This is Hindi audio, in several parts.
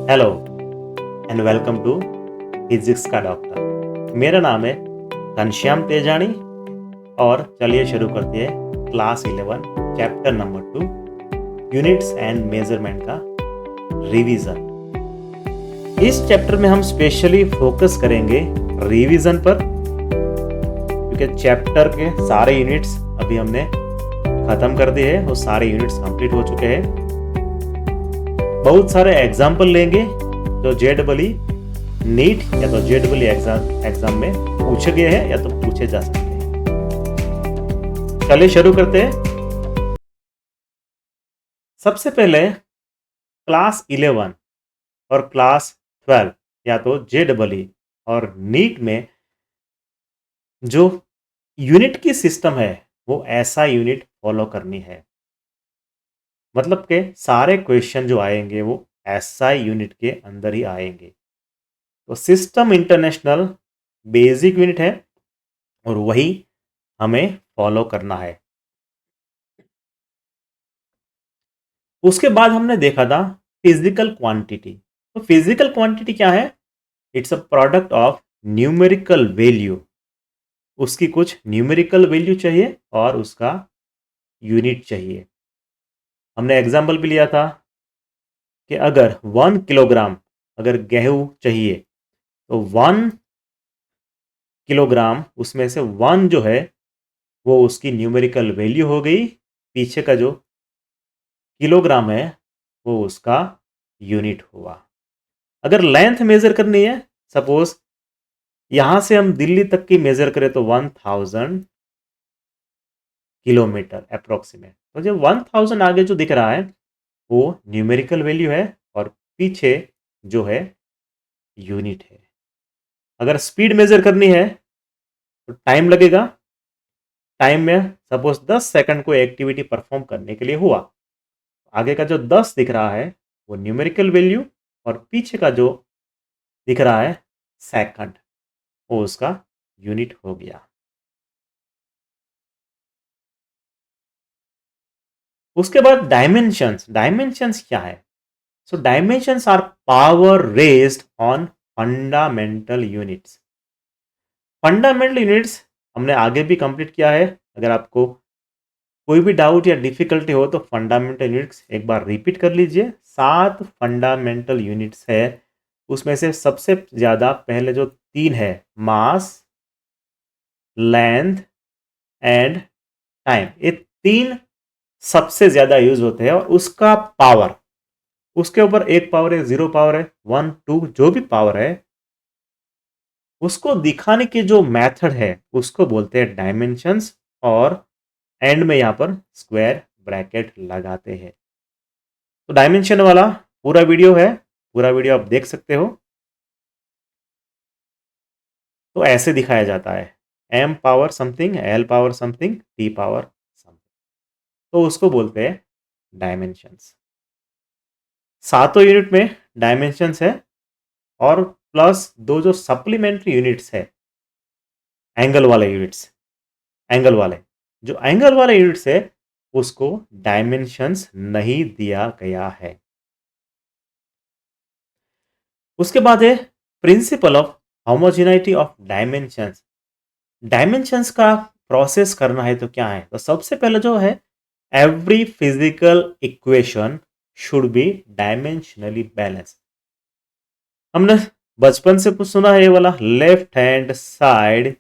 Hello and welcome to physics का डॉक्टर। मेरा नाम है घनश्याम तेजानी और चलिए शुरू करते हैं class 11 chapter number 2 units and measurement का रिवीजन। इस चैप्टर में हम स्पेशली फोकस करेंगे रिवीजन पर, क्योंकि चैप्टर के सारे यूनिट्स अभी हमने खत्म कर दिए हैं, वो सारे यूनिट्स कंप्लीट हो चुके हैं। बहुत सारे एग्जाम्पल लेंगे जो जेडबली नीट या तो जेडबली एग्जाम में पूछे गए हैं या तो पूछे जा सकते हैं। चलिए शुरू करते हैं। सबसे पहले क्लास 11 और क्लास 12 या तो जेडबली और नीट में जो यूनिट की सिस्टम है वो ऐसा यूनिट फॉलो करनी है। मतलब के सारे क्वेश्चन जो आएंगे वो एसआई यूनिट के अंदर ही आएंगे। तो सिस्टम इंटरनेशनल बेसिक यूनिट है और वही हमें फॉलो करना है। उसके बाद हमने देखा था फिजिकल क्वांटिटी। तो फिजिकल क्वांटिटी क्या है? It's a product of numerical value. उसकी कुछ न्यूमेरिकल वैल्यू चाहिए और उसका यूनिट चाहिए। हमने एग्जाम्पल भी लिया था कि अगर 1 किलोग्राम अगर गेहूं चाहिए तो 1 किलोग्राम उसमें से 1 जो है वो उसकी न्यूमेरिकल वैल्यू हो गई। पीछे का जो किलोग्राम है वो उसका यूनिट हुआ। अगर लेंथ मेजर करनी है, सपोज यहां से हम दिल्ली तक की मेजर करें तो 1000 किलोमीटर अप्रोक्सीमेट। तो जो 1000 आगे जो दिख रहा है वो न्यूमेरिकल वैल्यू है और पीछे जो है यूनिट है। अगर स्पीड मेजर करनी है तो टाइम लगेगा। टाइम में सपोज 10 सेकंड को एक्टिविटी परफॉर्म करने के लिए हुआ, आगे का जो 10 दिख रहा है वो न्यूमेरिकल वैल्यू और पीछे का जो दिख रहा है सेकंड वो उसका यूनिट हो गया। उसके बाद डायमेंशंस। डायमेंशंस क्या है? So dimensions are power raised on fundamental units. Fundamental units हमने आगे भी कंप्लीट किया है। अगर आपको कोई भी डाउट या डिफिकल्टी हो तो फंडामेंटल यूनिट्स एक बार रिपीट कर लीजिए। 7 फंडामेंटल यूनिट्स है, उसमें से सबसे ज्यादा पहले जो 3 है मास, लेंथ एंड टाइम, ये 3 सबसे ज्यादा यूज होते हैं। और उसका पावर, उसके ऊपर एक पावर है, 0 पावर है, 1 2 जो भी पावर है उसको दिखाने की जो मेथड है उसको बोलते हैं डायमेंशंस। और एंड में यहां पर स्क्वायर ब्रैकेट लगाते हैं। तो डायमेंशन वाला पूरा वीडियो है, पूरा वीडियो आप देख सकते हो। तो ऐसे दिखाया जाता है m power something, l power something, t power something. तो उसको बोलते हैं डायमेंशंस। सातों यूनिट में डायमेंशंस है और प्लस दो जो सप्लीमेंट्री यूनिट्स है, एंगल वाले यूनिट्स। एंगल वाले यूनिट्स है उसको डायमेंशंस नहीं दिया गया है। उसके बाद है principle of homogeneity of dimensions. Dimensions का प्रोसेस करना है तो क्या है? तो सबसे पहले जो है every physical equation should be dimensionally balance. हमने बचपन से कुछ सुना है ये वाला, left hand side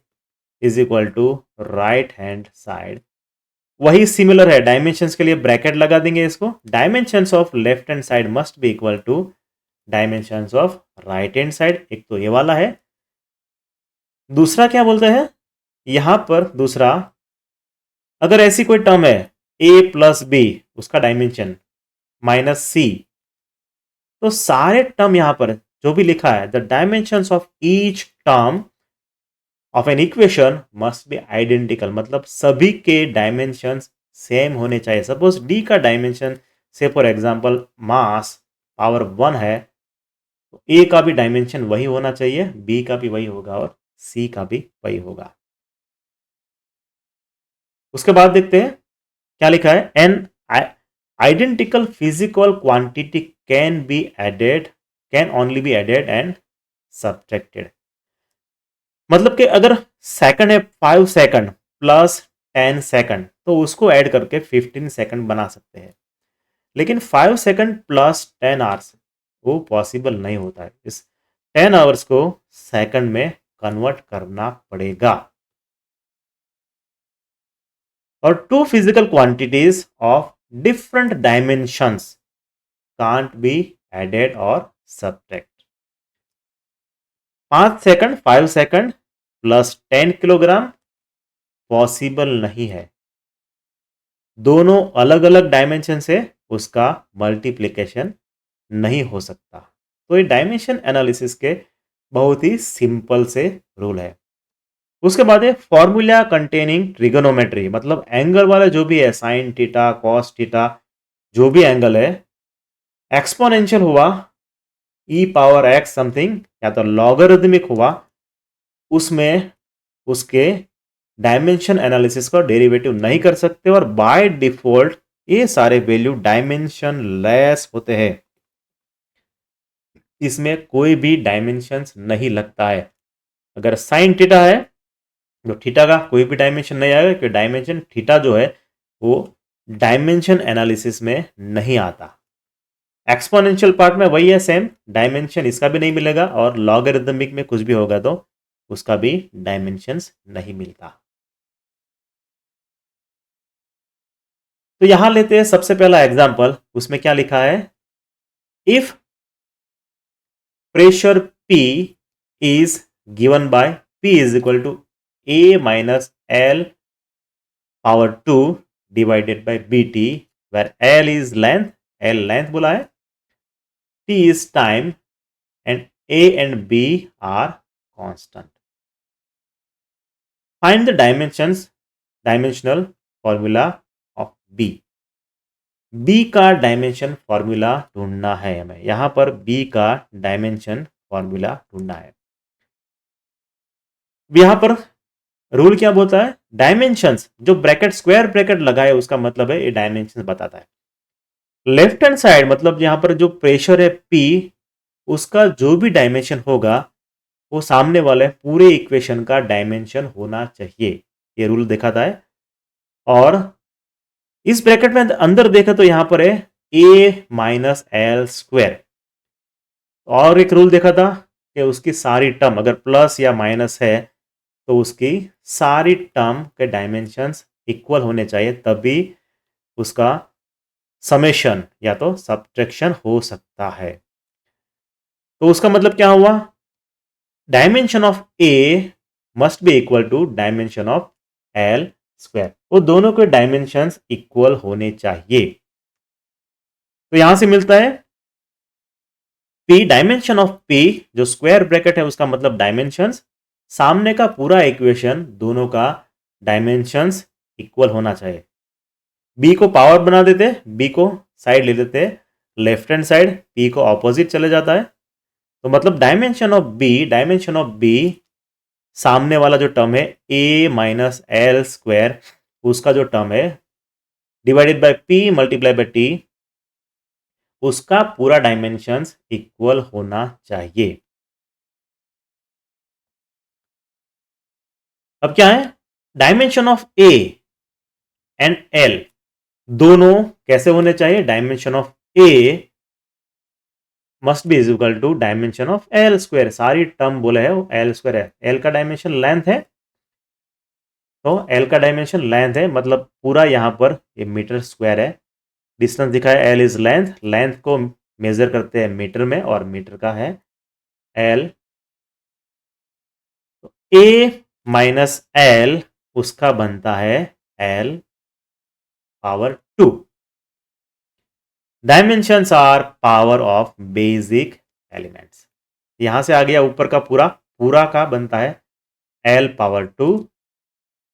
is equal to right hand side. वही सिमिलर है, डायमेंशंस के लिए ब्रैकेट लगा देंगे इसको। Dimensions of left hand side must be equal to dimensions of right hand side. एक तो ये वाला है। दूसरा क्या बोलते हैं यहां पर? दूसरा, अगर ऐसी कोई टर्म है a प्लस बी, उसका डायमेंशन माइनस सी, तो सारे टर्म यहां पर जो भी लिखा है the dimensions of each term of an equation must be identical. मतलब सभी के डायमेंशंस सेम होने चाहिए। सपोज डी का डायमेंशन से फॉर एग्जांपल मास पावर 1 है, तो ए का भी डायमेंशन वही होना चाहिए, बी का भी वही होगा और सी का भी वही होगा। उसके बाद देखते हैं क्या लिखा है। An identical physical quantity can be added can only be added and subtracted. मतलब कि अगर सेकंड है 5 सेकंड प्लस 10 सेकंड तो उसको ऐड करके 15 सेकंड बना सकते हैं, लेकिन 5 सेकंड प्लस 10 आवर्स वो पॉसिबल नहीं होता है। इस 10 आवर्स को सेकंड में कन्वर्ट करना पड़ेगा। और two physical quantities of different dimensions can't be added और subtract. 5 second 5 second plus 10 kilogram possible नहीं है। दोनों अलग अलग डायमेंशन से उसका मल्टीप्लिकेशन नहीं हो सकता। तो ये डायमेंशन एनालिसिस के बहुत ही सिंपल से रूल है। उसके बाद है फॉर्मूला कंटेनिंग ट्रिगोनोमेट्री, मतलब एंगल वाला जो भी है, साइन थीटा कॉस थीटा जो भी एंगल है, एक्सपोनेंशियल हुआ ई पावर एक्स समथिंग या तो लॉगरिथमिक हुआ, उसमें उसके डायमेंशन एनालिसिस का डेरिवेटिव नहीं कर सकते और बाय डिफॉल्ट ये सारे वैल्यू डायमेंशन लेस होते हैं। इसमें कोई भी डायमेंशन नहीं लगता है। अगर साइन थीटा है तो थीटा का कोई भी डायमेंशन नहीं आएगा, क्योंकि डायमेंशन थीटा जो है वो डायमेंशन एनालिसिस में नहीं आता। एक्सपोनेंशियल पार्ट में वही है सेम, डायमेंशन इसका भी नहीं मिलेगा, और लॉगरिथमिक में कुछ भी होगा तो उसका भी डायमेंशंस नहीं मिलता। तो यहां लेते हैं सबसे पहला एग्जांपल। उसमें क्या लिखा है, if pressure P is given by P is equal to A minus L power 2 divided by BT, where L is length, L length बोला है, T is time and A and B are constant. Find the dimensional formula of B. B का डायमेंशन फॉर्मूला ढूंढना है हमें। यहां पर B का डायमेंशन फॉर्मूला ढूंढना है। यहां पर रूल क्या बोलता है, डायमेंशंस जो ब्रैकेट स्क्वायर ब्रैकेट लगाए उसका मतलब है ये डायमेंशंस बताता है। लेफ्ट हैंड साइड मतलब यहां पर जो प्रेशर है P, उसका जो भी डायमेंशन होगा वो सामने वाले पूरे इक्वेशन का डायमेंशन होना चाहिए, ये रूल दिखाता है। और इस ब्रैकेट में अंदर देखा तो यहां पर है A माइनस एल स्क्वायर। और एक रूल देखा था कि उसकी सारी टर्म अगर प्लस या माइनस है तो उसकी सारी टर्म के डायमेंशंस इक्वल होने चाहिए, तभी उसका समेशन या तो सब्ट्रैक्शन हो सकता है। तो उसका मतलब क्या हुआ, dimension of A must be equal to dimension of L square, वो दोनों के डायमेंशंस इक्वल होने चाहिए। तो यहां से मिलता है P, डायमेंशन ऑफ P जो स्क्वायर ब्रैकेट है उसका मतलब डायमेंशंस, सामने का पूरा इक्वेशन दोनों का डायमेंशंस इक्वल होना चाहिए। B को पावर बना देते, B को साइड ले लेते, लेफ्ट हैंड साइड P को ऑपोजिट चले जाता है। तो मतलब डायमेंशन ऑफ B सामने वाला जो टर्म है A माइनस एल स्क्वायर, उसका जो टर्म है divided by P multiply by T, उसका पूरा डायमेंशंस इक्वल होना चाहिए। अब क्या है, dimension of A and L दोनों कैसे होने चाहिए, dimension of A must be is equal to dimension of L square. सारी टर्म बोले है वो एल स्क्वायर है, एल का डायमेंशन लेंथ है, तो एल का डायमेंशन लेंथ है, मतलब पूरा यहां पर ये मीटर स्क्वायर है। डिस्टेंस दिखा है एल इज लेंथ, लेंथ को मेजर करते हैं मीटर में और मीटर का है एल। तो ए माइनस एल उसका बनता है L power 2। Dimensions are power of basic elements. यहां से आ गया ऊपर का पूरा पूरा का बनता है एल पावर 2।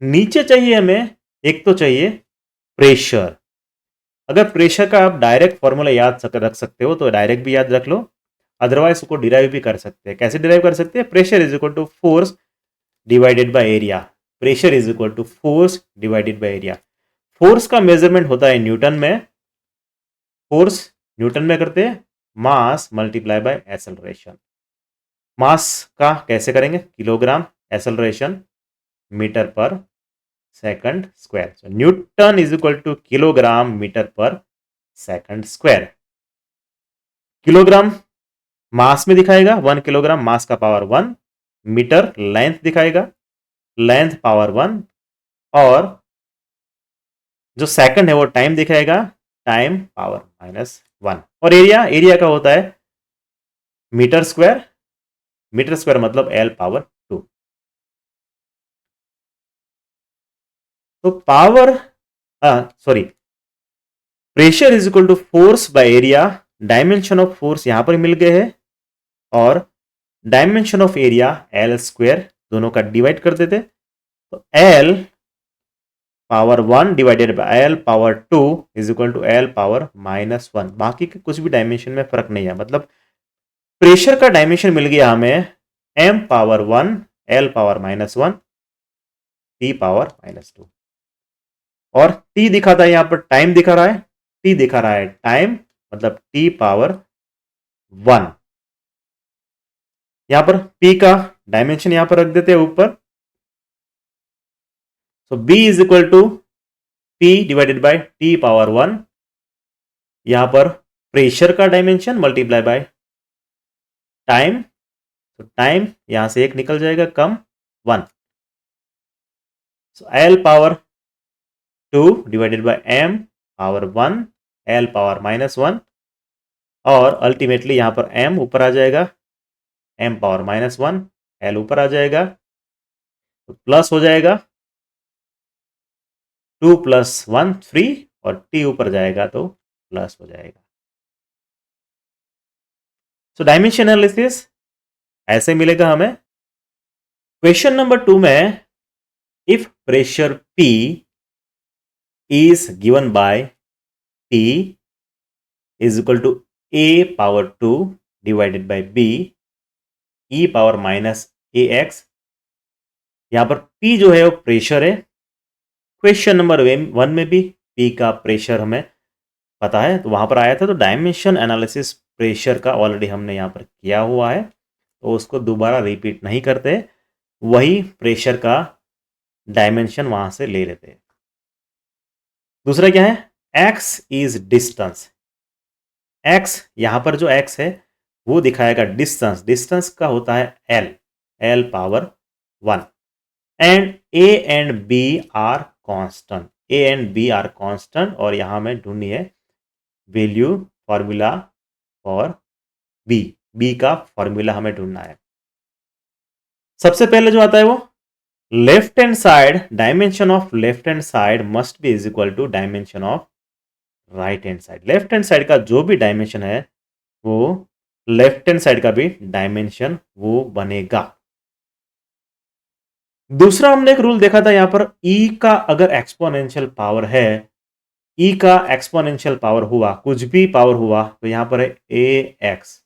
नीचे चाहिए हमें, एक तो चाहिए प्रेशर। अगर प्रेशर का आप डायरेक्ट फॉर्मूला याद रख सकते हो तो डायरेक्ट भी याद रख लो, अदरवाइज उसको डिराइव भी कर सकते हैं। कैसे डिराइव कर सकते हैं, pressure is equal to force divided by area. Pressure is equal to force divided by area. Force का मेजरमेंट होता है न्यूटन में, फोर्स न्यूटन में करते हैं, mass multiply by acceleration. Mass का कैसे करेंगे, kilogram, acceleration metre per second square. Newton is equal to kilogram metre per second square. Kilogram mass में दिखाएगा, 1 किलोग्राम मास का पावर 1, मीटर लेंथ दिखाएगा, लेंथ पावर 1, और जो सेकंड है वो टाइम दिखाएगा, टाइम पावर -1। और एरिया, एरिया का होता है मीटर स्क्वायर, मीटर स्क्वायर मतलब L पावर 2। तो power sorry, pressure is equal to force by area. Dimension of force यहां पर मिल गए हैं, और dimension of area L square, दोनों का डिवाइड कर देते, तो L power 1 divided by L power 2 is equal to L power -1। बाकी के कुछ भी डायमेंशन में फर्क नहीं है, मतलब प्रेशर का डायमेंशन मिल गया हमें M power 1, L power -1, T power -2। और T दिखाता है यहां पर, टाइम दिखा रहा है, T दिखा रहा है टाइम, मतलब T पावर 1। यहां पर P का डायमेंशन यहां पर रख देते हैं ऊपर। So B is equal to P divided by T power 1। यहां पर प्रेशर का डायमेंशन मल्टीप्लाई बाय टाइम, तो टाइम यहां से एक निकल जाएगा कम, 1। So L power 2 divided by M power 1, L power -1, और अल्टीमेटली यहां पर M ऊपर आ जाएगा, M पावर -1, L ऊपर आ जाएगा, तो प्लस हो जाएगा, 2 + 1 3, और T ऊपर जाएगा तो प्लस हो जाएगा। सो डायमेंशन एनालिसिस ऐसे मिलेगा हमें। क्वेश्चन नंबर 2 में, if pressure P is given by P is equal to A power 2 divided by B E power -ax। यहां पर P जो है वो प्रेशर है। क्वेश्चन नंबर 1 में भी P का प्रेशर हमें पता है, तो वहां पर आया था। तो डायमेंशन एनालिसिस प्रेशर का ऑलरेडी हमने यहां पर किया हुआ है, तो उसको दोबारा रिपीट नहीं करते, वही प्रेशर का डायमेंशन वहां से ले लेते हैं। दूसरा क्या है, x इज डिस्टेंस। x यहां पर जो x है वो दिखाएगा डिस्टेंस, डिस्टेंस का होता है l, l power 1। And a and b are constant, a and b are constant, और यहां में ढूंढनी है value, formula for b, b का फॉर्मूला हमें ढूंढना है। सबसे पहले जो आता है वो left hand side, dimension of left hand side must be is equal to dimension of right hand side. Left hand side का जो भी डायमेंशन है वो लेफ्ट हैंड साइड का भी डायमेंशन वो बनेगा। दूसरा हमने एक रूल देखा था यहां पर, E का अगर एक्सपोनेंशियल पावर है, E का एक्सपोनेंशियल पावर हुआ, कुछ भी पावर हुआ, तो यहां पर है AX।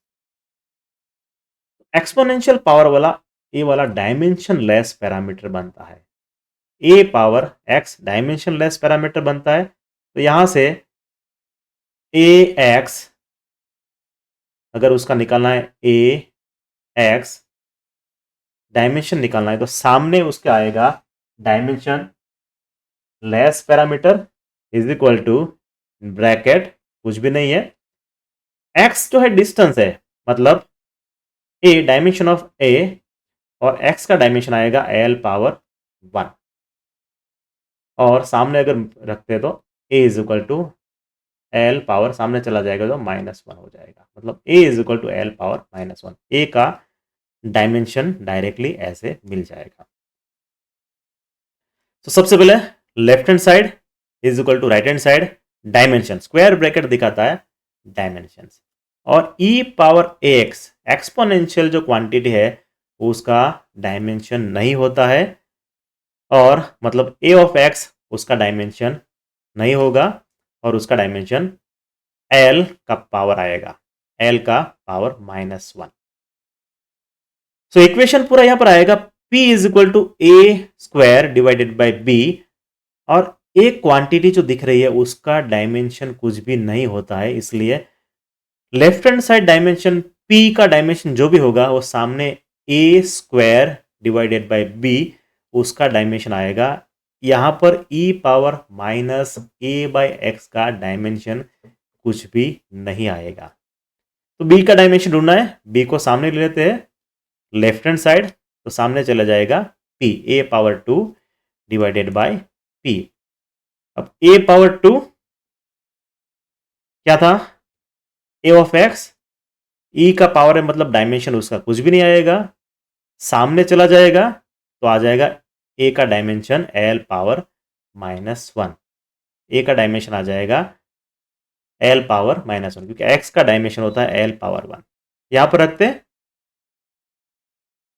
एक्सपोनेंशियल पावर वाला ए वाला डायमेंशन लेस पैरामीटर बनता है, A power X dimension less parameter बनता है। तो यहां से ए एक्स अगर उसका निकालना है, ए एक्स डायमेंशन निकालना है, तो सामने उसके आएगा dimension less parameter is equal to bracket, कुछ भी नहीं है, एक्स जो है डिस्टेंस है, मतलब ए डायमेंशन ऑफ ए, और एक्स का डायमेंशन आएगा एल पावर 1, और सामने अगर रखते तो A is equal to L power, सामने चला जाएगा तो -1 हो जाएगा, मतलब A is equal to L power -1। A का डायमेंशन डायरेक्टली ऐसे मिल जाएगा। तो सबसे पहले left hand side is equal to right hand side, dimension square bracket दिखाता है डायमेंशन, और ई पावर एक्स एक्सपोनेंशियल जो क्वांटिटी है उसका डायमेंशन नहीं होता है, और मतलब ए ऑफ एक्स उसका डायमेंशन नहीं होगा, और उसका डायमेंशन एल का पावर आएगा, एल का पावर -1। सो इक्वेशन पूरा यहां पर आएगा, P is equal to A square divided by B, और एक क्वांटिटी जो दिख रही है उसका डायमेंशन कुछ भी नहीं होता है, इसलिए left hand side dimension p का डायमेंशन जो भी होगा वो सामने a square divided by b उसका डायमेंशन आएगा। यहां पर e power minus a by X का डायमेंशन कुछ भी नहीं आएगा। तो b का डायमेंशन ढूंढना है, b को सामने ले लेते हैं लेफ्ट हैंड साइड, तो सामने चला जाएगा p a power 2 divided bye p। अब a पावर 2 क्या था, a ऑफ x, e का पावर है मतलब डायमेंशन उसका कुछ भी नहीं आएगा, सामने चला जाएगा तो आ जाएगा a का डायमेंशन l पावर -1, a का डायमेंशन आ जाएगा l पावर -1 क्योंकि x का डायमेंशन होता है l पावर 1। यहां पर रखते हैं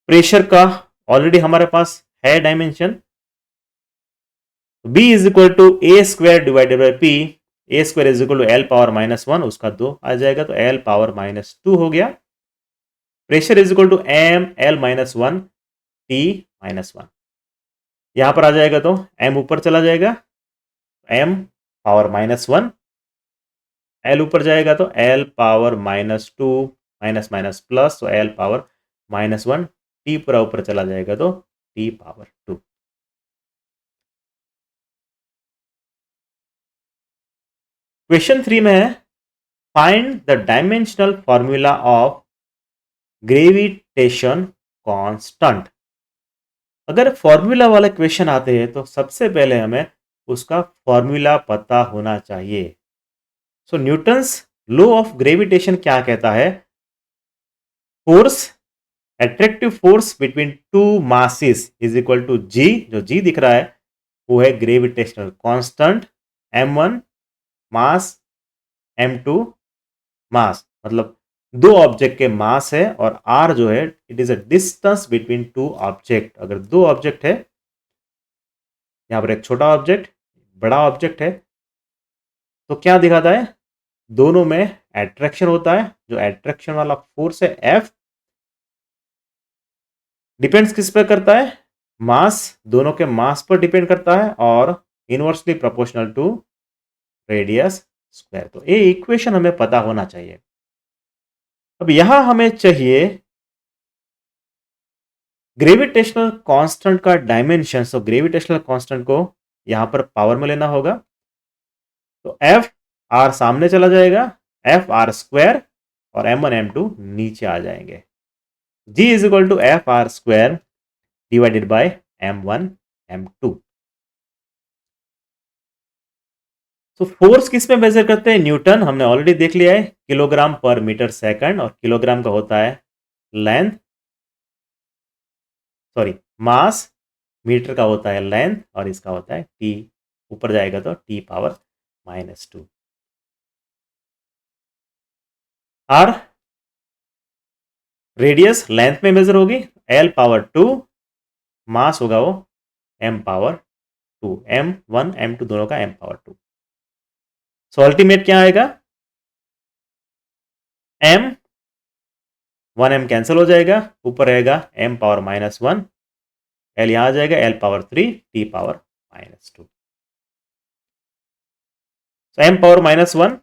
प्रेशर का, ऑलरेडी हमारे पास है dimension, b is equal to A square divided by P, A square is equal to L power -1 उसका 2 आ जाएगा तो एल पावर -2 हो गया। Pressure is equal to M L -1 T -1, यहां पर आ जाएगा तो m ऊपर चला जाएगा, m पावर -1, l ऊपर जाएगा तो l power -2 minus minus plus तो l पावर -1, t पूरा ऊपर चला जाएगा तो t पावर 2। क्वेश्चन 3 में है find the dimensional formula of gravitation constant. अगर फॉर्मूला वाले क्वेश्चन आते हैं तो सबसे पहले हमें उसका फॉर्मूला पता होना चाहिए। So Newton's law of gravitation क्या कहता है, force, attractive force between two masses is equal to G, जो जी दिख रहा है वो है ग्रेविटेशनल कांस्टेंट m1 मास m2 मास, मतलब दो ऑब्जेक्ट के मास है और r जो है it is a distance between two object. अगर दो ऑब्जेक्ट है, यहां पर एक छोटा ऑब्जेक्ट बड़ा ऑब्जेक्ट है, तो क्या दिखाता है, दोनों में एट्रैक्शन होता है, जो एट्रैक्शन वाला फोर्स है F डिपेंड्स किस पर करता है, मास, दोनों के मास पर डिपेंड करता है और inversely proportional to radius square. तो ये इक्वेशन हमें पता होना चाहिए। अब यहां हमें चाहिए ग्रेविटेशनल कांस्टेंट का डायमेंशन। तो ग्रेविटेशनल कांस्टेंट को यहां पर पावर में लेना होगा, तो एफ आर सामने चला जाएगा, एफ आर स्क्वायर और m1 m2 नीचे आ जाएंगे। g is equal to F R square divided by m1 m2। तो फोर्स किस में मेजर करते हैं, न्यूटन, हमने ऑलरेडी देख लिया है, किलोग्राम पर मीटर सेकंड, और किलोग्राम का होता है लेंथ, सॉरी मास, मीटर का होता है लेंथ और इसका होता है टी, ऊपर जाएगा तो T power -2। R radius length में मेजर होगी, एल पावर 2, मास होगा वो m पावर 2, m1 m2 दोनों का m पावर 2। सो अल्टीमेट क्या आएगा, m 1m कैंसिल हो जाएगा, ऊपर रहेगा m पावर -1, l यहां आ जाएगा l power 3 t power -2। So m power -1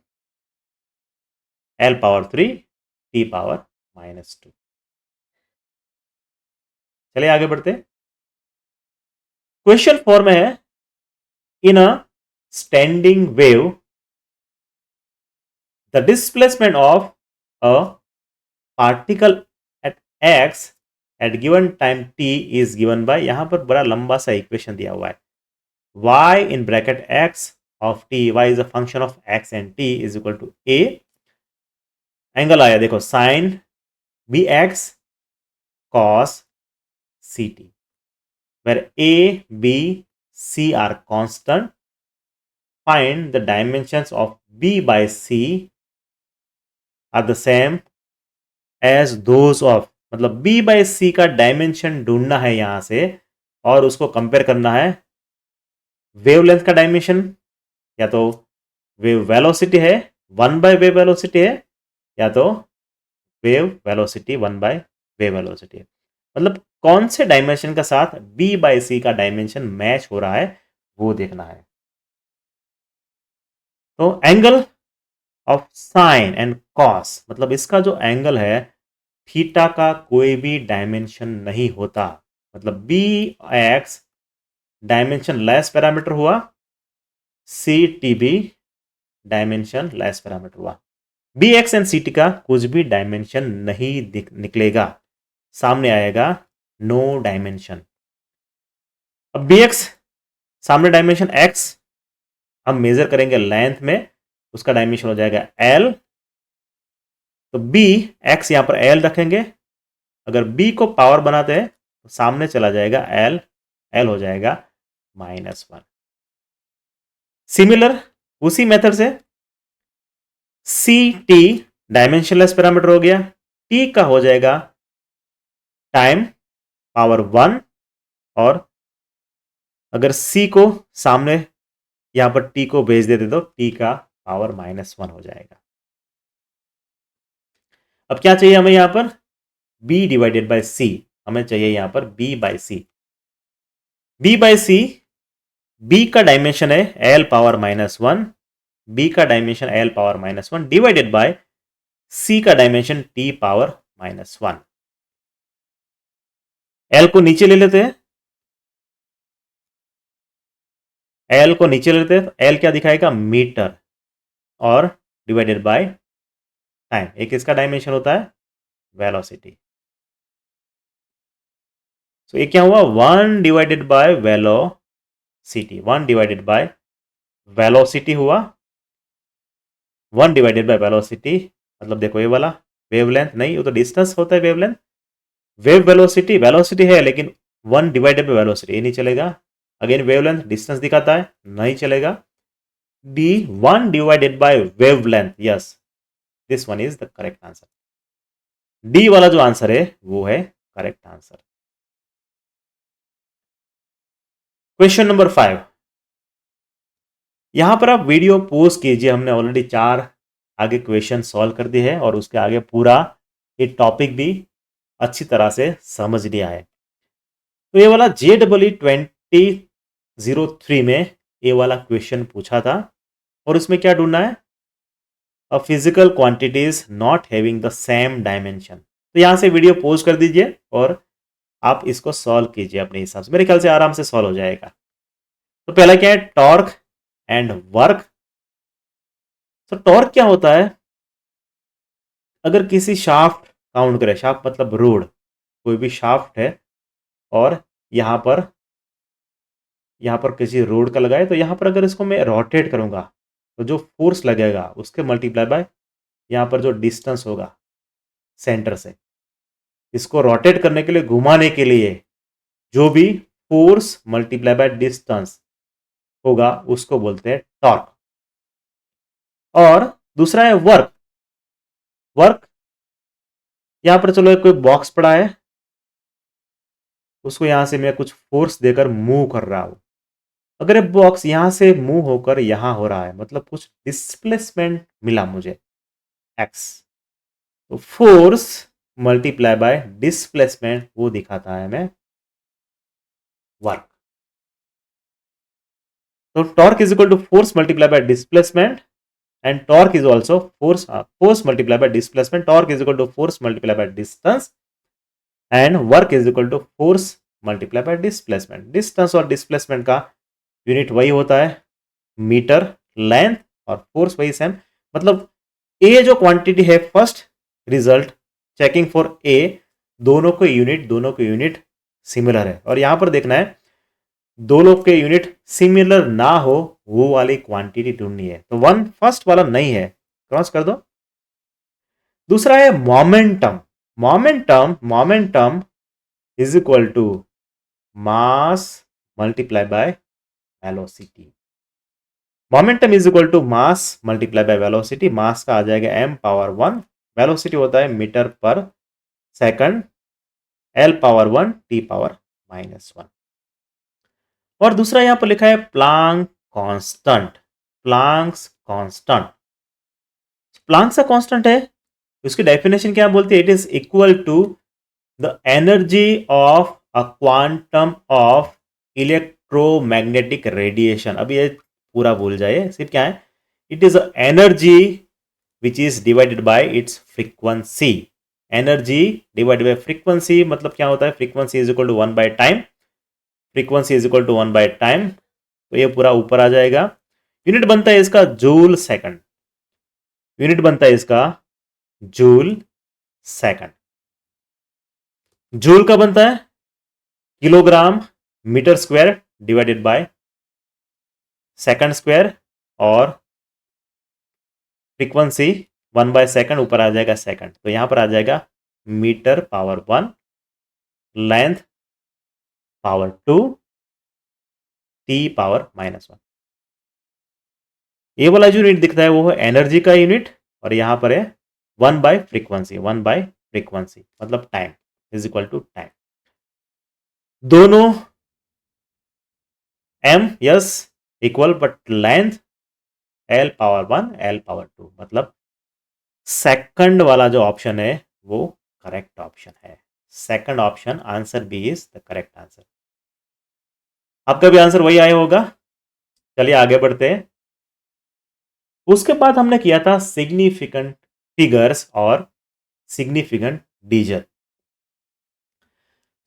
l power 3 t power -2। चलिए आगे बढ़ते, क्वेश्चन 4 में है in a standing wave the displacement of a particle at x at given time t is given by, यहां पर बड़ा लंबा सा इक्वेशन दिया हुआ है, y in bracket x of t, y is a function of x and t is equal to a, angle आया देखो sign bx cos ct, where a b c are constant, find the dimensions of b by c are the same as those of, मतलब b by c का डायमेंशन ढूंढना है यहां से और उसको कंपेयर करना है वेवलेंथ का डायमेंशन, या तो वेव वेलोसिटी है 1 बाय वेव वेलोसिटी है, या तो wave velocity 1 by wave velocity है, मतलब कौन से डायमेंशन का साथ b बाय c का डायमेंशन मैच हो रहा है वो देखना है। तो angle of sine and cos, मतलब इसका जो एंगल है थीटा का कोई भी डायमेंशन नहीं होता, मतलब B X dimension less parameter हुआ, सी टी भी डायमेंशन लेस पैरामीटर हुआ। B X and C T का कुछ भी डायमेंशन नहीं निकलेगा, सामने आएगा नो डायमेंशन। अब बी एक्स सामने डायमेंशन एक्स, हम मेजर करेंगे लेंथ में, उसका डायमेंशन हो जाएगा एल, तो बी एक्स यहां पर एल रखेंगे, अगर बी को पावर बनाते हैं तो सामने चला जाएगा एल, एल हो जाएगा -1। सिमिलर उसी मेथड से सी टी डायमेंशनलेस पैरामीटर हो गया, टी का हो जाएगा टाइम पावर 1, और अगर सी को सामने यहां पर टी को भेज देते तो टी का पावर -1 हो जाएगा। अब क्या चाहिए हमें यहां पर, b डिवाइडेड बाय सी, हमें चाहिए यहां पर b बाय सी। b बाय सी, b का डायमेंशन है l पावर -1, b का dimension l power -1 divided bye c का डायमेंशन t पावर -1। l को नीचे ले लेते हैं, l को नीचे ले लेते हैं, l क्या दिखाएगा मीटर, और डिवाइडेड बाय टाइम, एक इसका डायमेंशन होता है वेलोसिटी। तो ये क्या हुआ 1 divided by velocity, 1 divided by velocity हुआ, 1 डिवाइडेड बाय वेलोसिटी, मतलब देखो ये वाला वेवलेंथ नहीं, वो तो डिस्टेंस होता है वेवलेंथ, वेव वेलोसिटी वेलोसिटी है लेकिन 1 डिवाइडेड बाय वेलोसिटी ये नहीं चलेगा, अगेन वेवलेंथ डिस्टेंस दिखाता है नहीं चलेगा, D 1 divided bye wavelength, yes this one is the correct answer, D वाला जो आंसर है वो है करेक्ट आंसर। क्वेश्चन नंबर 5, यहां पर आप वीडियो पॉज कीजिए, हमने ऑलरेडी 4 आगे क्वेश्चन सॉल्व कर दिए हैं और उसके आगे पूरा ये टॉपिक भी अच्छी तरह से समझ लिया है। तो ये वाला JEE 2003 में ये वाला क्वेश्चन पूछा था, और उसमें क्या ढूंढना है, a physical quantities not having the same dimension. तो यहां से वीडियो पॉज कर दीजिए और आप इसको सॉल्व कीजिए अपने हिसाब से, मेरे ख्याल से आराम से सॉल्व हो जाएगा। तो पहला क्या है, टॉर्क एंड वर्क। तो टॉर्क क्या होता है, अगर किसी शाफ्ट काउंट करें, शाफ्ट मतलब रोड, कोई भी शाफ्ट है और यहां पर किसी रोड का लगाए, तो यहां पर अगर इसको मैं रोटेट करूंगा तो जो फोर्स लगेगा उसके मल्टीप्लाई बाय यहां पर जो डिस्टेंस होगा सेंटर से, इसको रोटेट करने के लिए, घुमाने के लिए जो भी फोर्स मल्टीप्लाई बाय डिस्टेंस होगा उसको बोलते हैं टॉर्क। और दूसरा है वर्क। वर्क यहां पर चलो एक कोई बॉक्स पड़ा है, उसको यहां से मैं कुछ फोर्स देकर मूव कर रहा हूं, अगर ये बॉक्स यहां से मूव होकर यहां हो रहा है, मतलब कुछ डिस्प्लेसमेंट मिला मुझे एक्स, तो फोर्स मल्टीप्लाई बाय डिस्प्लेसमेंट वो दिखाता है हमें वर्क। तो torque is equal to force multiply by displacement, and torque is also force multiplied by displacement, torque is equal to force multiplied by distance, and work is equal to force multiplied by displacement। distance और displacement का यूनिट वही होता है मीटर, लेंथ और फोर्स वही सेम, मतलब ए जो क्वांटिटी है first result checking for a, दोनों के यूनिट सिमिलर है, और यहां पर देखना है दोनों के यूनिट सिमिलर ना हो वो वाली क्वांटिटी ढूंढनी है, तो वन फर्स्ट वाला नहीं है, क्रॉस कर दो। दूसरा है momentum. Momentum is equal to mass multiply by velocity. Momentum is equal to mass multiply by velocity, mass का आ जाएगा m पावर 1, वेलोसिटी होता है metre per second, l power 1 t power -1। और दूसरा यहां पर लिखा है Planck constant. Planck's constant, Planck's का कांस्टेंट है, उसकी डेफिनेशन क्या बोलती है, it is equal to the energy of a quantum of electromagnetic radiation. अब ये पूरा भूल जाइए, सिर्फ क्या है, it is energy which is divided by its frequency. Energy divided by frequency मतलब क्या होता है, frequency is equal to 1 by time, frequency is equal to 1 by time, तो ये पूरा ऊपर आ जाएगा। यूनिट बनता है इसका जूल सेकंड, यूनिट बनता है इसका जूल सेकंड। जूल का बनता है kilogram metre square divided by second square, और फ्रीक्वेंसी 1 बाय सेकंड, ऊपर आ जाएगा सेकंड, तो यहां पर आ जाएगा metre power 1, length power 2, T power -1। ये वाला जो यूनिट दिखता है वो है एनर्जी का यूनिट, और यहां पर है 1 बाय फ्रीक्वेंसी, 1 बाय फ्रीक्वेंसी मतलब time is equal to time. दोनों M is equal, but length L power 1 L power 2, मतलब सेकंड वाला जो ऑप्शन है वो करेक्ट ऑप्शन है। Second option answer B is the correct answer. आपका भी आंसर वही आया होगा। चलिए आगे बढ़ते हैं। उसके बाद हमने किया था सिग्निफिकेंट फिगर्स और सिग्निफिकेंट डिजिट।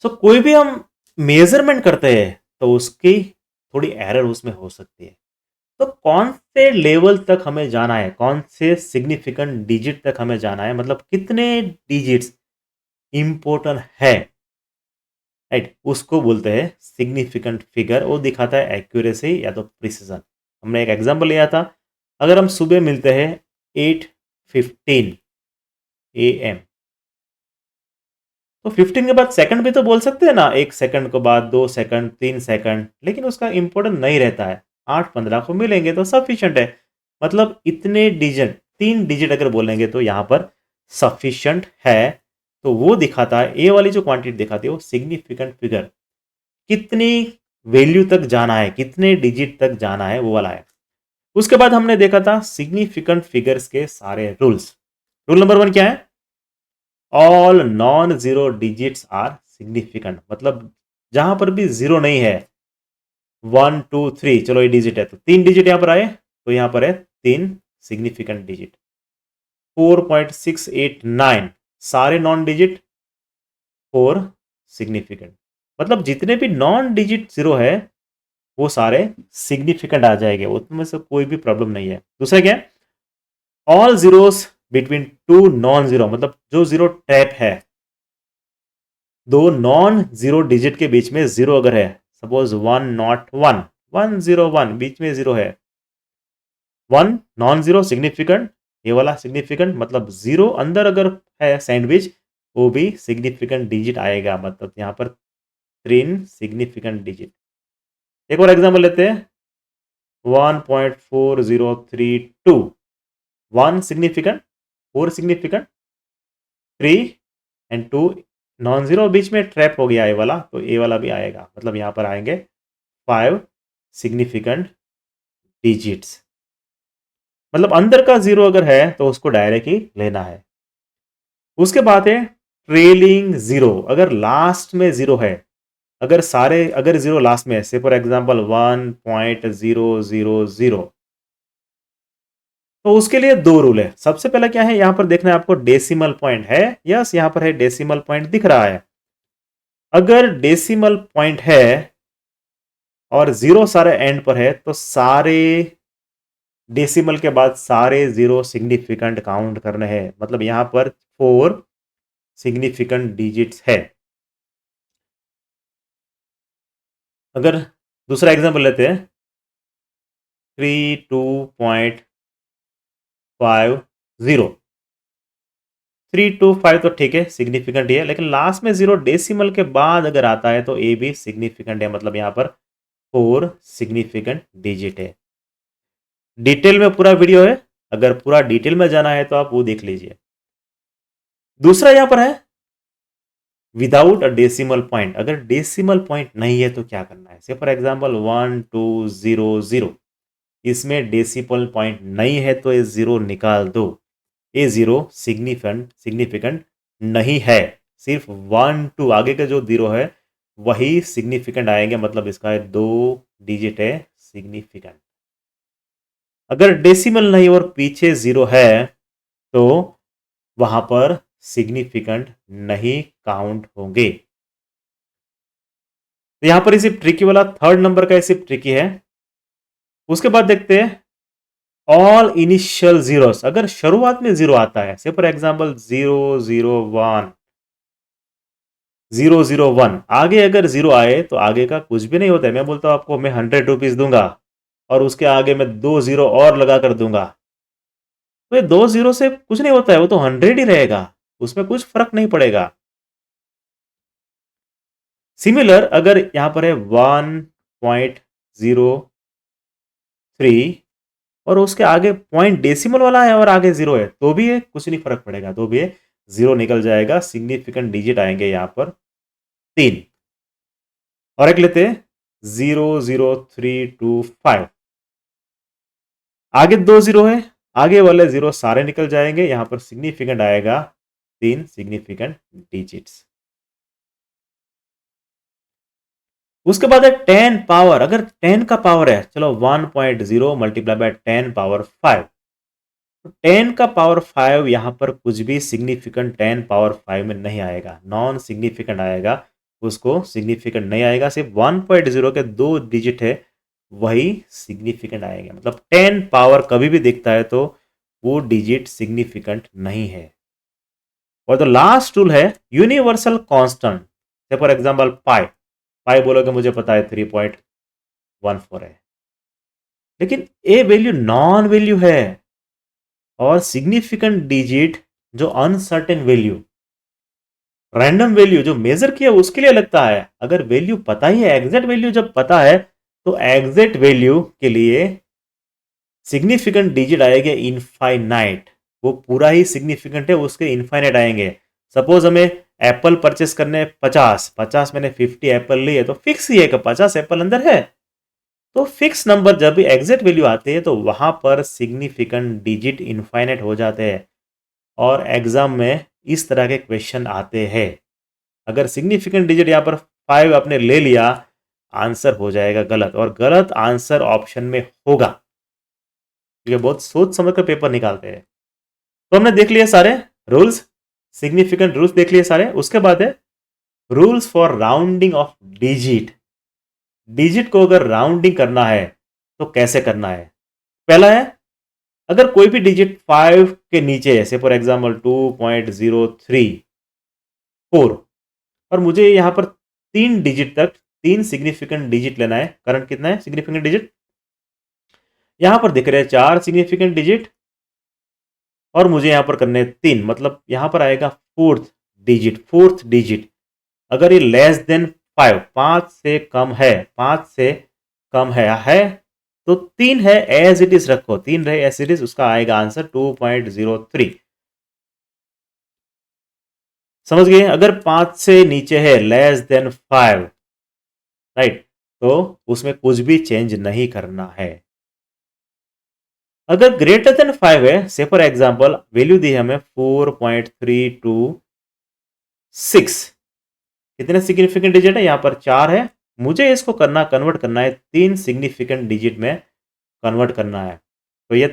सो कोई भी हम मेजरमेंट करते हैं तो उसकी थोड़ी एरर उसमें हो सकती है। तो कौन से लेवल तक हमें जाना है, कौन से सिग्निफिकेंट डिजिट तक हमें जाना है, मतलब कितने डिजिट्स इंपॉर्टेंट है, राइट, उसको बोलते हैं सिग्निफिकेंट फिगर। वो दिखाता है एक्यूरेसी या तो प्रिसीजन। हमने एक एग्जांपल लिया था, अगर हम सुबह मिलते हैं 8:15 AM, तो 15 के बाद सेकंड भी तो बोल सकते हैं ना, 1 सेकंड के बाद 2 सेकंड, 3 सेकंड, लेकिन उसका इंपॉर्टेंट नहीं रहता है। 8:15 को मिलेंगे तो सफिशियंट है, मतलब इतने डिजिट, 3 डिजिट अगर बोलेंगे तो यहाँ पर सफिशियंट है। तो वो दिखाता है, ए वाली जो क्वांटिटी दिखाती है वो सिग्निफिकेंट फिगर, कितनी वैल्यू तक जाना है, कितने डिजिट तक जाना है, वो वाला है। उसके बाद हमने देखा था सिग्निफिकेंट फिगर्स के सारे रूल्स। रूल नंबर 1 क्या है, all non zero digits are significant, मतलब जहां पर भी जीरो नहीं है, 1 2 3, चलो ये डिजिट है तो 3 डिजिट यहां पर आए, तो यहां पर है 3 सिग्निफिकेंट डिजिट। 4.689 सारे नॉन डिजिट 4 सिग्निफिकेंट, मतलब जितने भी नॉन डिजिट जीरो है वो सारे सिग्निफिकेंट आ जाएंगे, उसमें से कोई भी प्रॉब्लम नहीं है। दूसरा क्या है, all zeros between 2 non zero, मतलब जो जीरो ट्रैप है, 2 नॉन जीरो डिजिट के बीच में जीरो अगर है, सपोज 101 101 बीच में जीरो है, 1 नॉन जीरो सिग्निफिकेंट, ये वाला सिग्निफिकेंट, मतलब जीरो अंदर अगर है सैंडविच वो भी सिग्निफिकेंट डिजिट आएगा, मतलब यहां पर 3 सिग्निफिकेंट डिजिट। एक और एग्जांपल लेते हैं, 1.4032, 1 significant, 4 significant, 3 and 2 non zero, बीच में ट्रैप हो गया ये वाला, तो ये वाला भी आएगा, मतलब यहां पर आएंगे 5 सिग्निफिकेंट डिजिट्स। मतलब अंदर का जीरो अगर है तो उसको डायरेक्ट ही लेना है। उसके बाद है ट्रेलिंग जीरो, अगर लास्ट में जीरो है, अगर जीरो लास्ट में है, से फॉर एग्जांपल 1.000, तो उसके लिए 2 रूल है। सबसे पहला क्या है, यहां पर देखना है आपको डेसिमल पॉइंट है, यस यहां पर है डेसिमल पॉइंट दिख रहा है। अगर डेसिमल पॉइंट है और जीरो सारे एंड पर है तो सारे डेसिमल के बाद सारे जीरो सिग्निफिकेंट काउंट करने हैं, मतलब यहां पर 4 सिग्निफिकेंट डिजिट्स है। अगर दूसरा एग्जांपल लेते हैं, 32.50, 325 तो ठीक है सिग्निफिकेंट ही है, लेकिन लास्ट में जीरो डेसिमल के बाद अगर आता है तो ए भी सिग्निफिकेंट है, मतलब यहां पर 4 सिग्निफिकेंट डिजिट है। डिटेल में पूरा वीडियो है, अगर पूरा डिटेल में जाना है तो आप वो देख लीजिए। दूसरा यहां पर है विदाउट अ डेसिमल पॉइंट, अगर डेसिमल पॉइंट नहीं है तो क्या करना है, से फॉर एग्जांपल 1200, इसमें डेसिमल पॉइंट नहीं है तो ये जीरो निकाल दो, ये जीरो सिग्निफिकेंट नहीं है, सिर्फ 1 2 आगे का जो जीरो है वही सिग्निफिकेंट आएंगे, मतलब इसका 2 डिजिट है सिग्निफिकेंट। अगर डेसिमल नहीं और पीछे जीरो है तो वहां पर सिग्निफिकेंट नहीं काउंट होंगे। तो यहां पर सिर्फ ट्रिकी वाला थर्ड नंबर का सिर्फ ट्रिकी है। उसके बाद देखते हैं ऑल इनिशियल जीरोस, अगर शुरुआत में जीरो आता है, से फॉर एग्जांपल 001 001, आगे अगर जीरो आए तो आगे का कुछ भी नहीं होता है। मैं बोलता हूं आपको मैं 100 रुपीज दूंगा और उसके आगे मैं 2 जीरो और लगा कर दूंगा, तो ये 2 जीरो से कुछ नहीं होता है, वो तो 100 ही रहेगा, उसमें कुछ फर्क नहीं पड़ेगा। सिमिलर अगर यहां पर है 1.03 और उसके आगे पॉइंट डेसिमल वाला है और आगे जीरो है, तो भी ये कुछ नहीं फर्क पड़ेगा, तो भी ये जीरो निकल जाएगा। सिग्निफिकेंट डिजिट आएंगे यहां पर 3। और एक लेते हैं 00325, आगे 2 जीरो है, आगे वाले जीरो सारे निकल जाएंगे, यहां पर सिग्निफिकेंट आएगा 3 सिग्निफिकेंट डिजिट्स। उसके बाद है 10 पावर, अगर 10 का पावर है, चलो 1.0 मल्टीप्लाई बाय 10 पावर 5, तो 10 का पावर 5 यहां पर कुछ भी सिग्निफिकेंट 10 पावर 5 में नहीं आएगा, नॉन सिग्निफिकेंट आएगा, उसको सिग्निफिकेंट नहीं आएगा। सिर्फ 1.0 के 2 डिजिट है वही सिग्निफिकेंट आएगा, मतलब 10 पावर कभी भी दिखता है तो वो डिजिट सिग्निफिकेंट नहीं है। और द लास्ट रूल है यूनिवर्सल कांस्टेंट, से फॉर एग्जांपल पाई, पाई बोलोगे मुझे पता है 3.14 है, लेकिन ए वैल्यू नॉन वैल्यू है और सिग्निफिकेंट डिजिट जो अनसर्टेन वैल्यू, रैंडम वैल्यू जो मेजर किया उसके लिए लगता है। अगर वैल्यू पता ही है, एग्जैक्ट वैल्यू जब पता है, तो एग्जैक्ट वैल्यू के लिए सिग्निफिकेंट डिजिट आएंगे इनफाइनाइट, वो पूरा ही सिग्निफिकेंट है, उसके इनफाइनाइट आएंगे। सपोज हमें एप्पल परचेस करने 50 मैंने 50 एप्पल लिए, तो फिक्स ही है कि 50 एप्पल अंदर है, तो फिक्स नंबर जब भी एग्जैक्ट वैल्यू आते हैं तो वहां पर सिग्निफिकेंट डिजिट इनफाइनाइट हो जाते हैं। और एग्जाम में इस तरह के क्वेश्चन आते हैं। अगर सिग्निफिकेंट डिजिट यहां पर 5 आपने ले लिया, आंसर हो जाएगा गलत, और गलत आंसर ऑप्शन में होगा। ये बहुत सोच समझ कर पेपर निकालते हैं। तो हमने देख लिए सारे रूल्स, सिग्निफिकेंट रूल्स देख लिए सारे। उसके बाद है rules for rounding off digit, digit को अगर राउंडिंग करना है तो कैसे करना है। पहला है अगर कोई भी डिजिट 5 के नीचे है, फॉर एग्जाम्पल 2.034, और मुझे यहां पर 3 डिजिट तक 3 सिग्निफिकेंट डिजिट लेना है। करंट कितना है सिग्निफिकेंट डिजिट, यहां पर दिख रहे हैं 4 सिग्निफिकेंट डिजिट, और मुझे यहां पर करने 3, मतलब यहां पर आएगा फोर्थ डिजिट। अगर ये लेस देन 5, 5 से कम है, 5 से कम है तो 3 है एज इट इज रखो, 3 रहे एज इट इज, उसका आएगा आंसर 2.03। समझ गए। अगर 5 से नीचे है लेस देन 5, राइट, तो उसमें कुछ भी चेंज नहीं करना है। अगर ग्रेटर देन 5 है, से फॉर एग्जांपल वैल्यू दी है हमें 4.326, कितने सिग्निफिकेंट डिजिट है, यहां पर 4 है, मुझे इसको करना कन्वर्ट करना है 3 सिग्निफिकेंट डिजिट में कन्वर्ट करना है। तो ये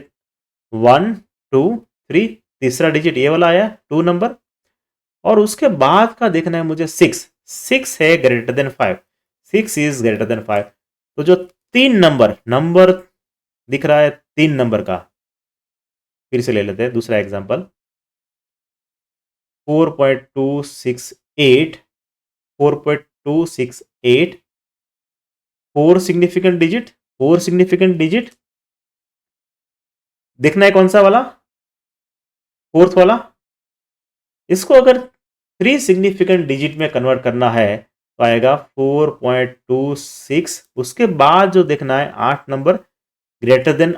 1 2 3, तीसरा डिजिट ये वाला आया 2 नंबर, और उसके बाद का देखना है मुझे 6 है greater than 5, 6 is greater than 5। तो जो 3 नंबर दिख रहा है 3 नंबर का, फिर से ले लेते हैं दूसरा एग्जांपल 4.268, 4.268, 4 सिग्निफिकेंट डिजिट देखना है कौन सा वाला, फोर्थ वाला। इसको अगर 3 सिग्निफिकेंट डिजिट में कन्वर्ट करना है तो आएगा 4.26, उसके बाद जो देखना है 8 नंबर, ग्रेटर देन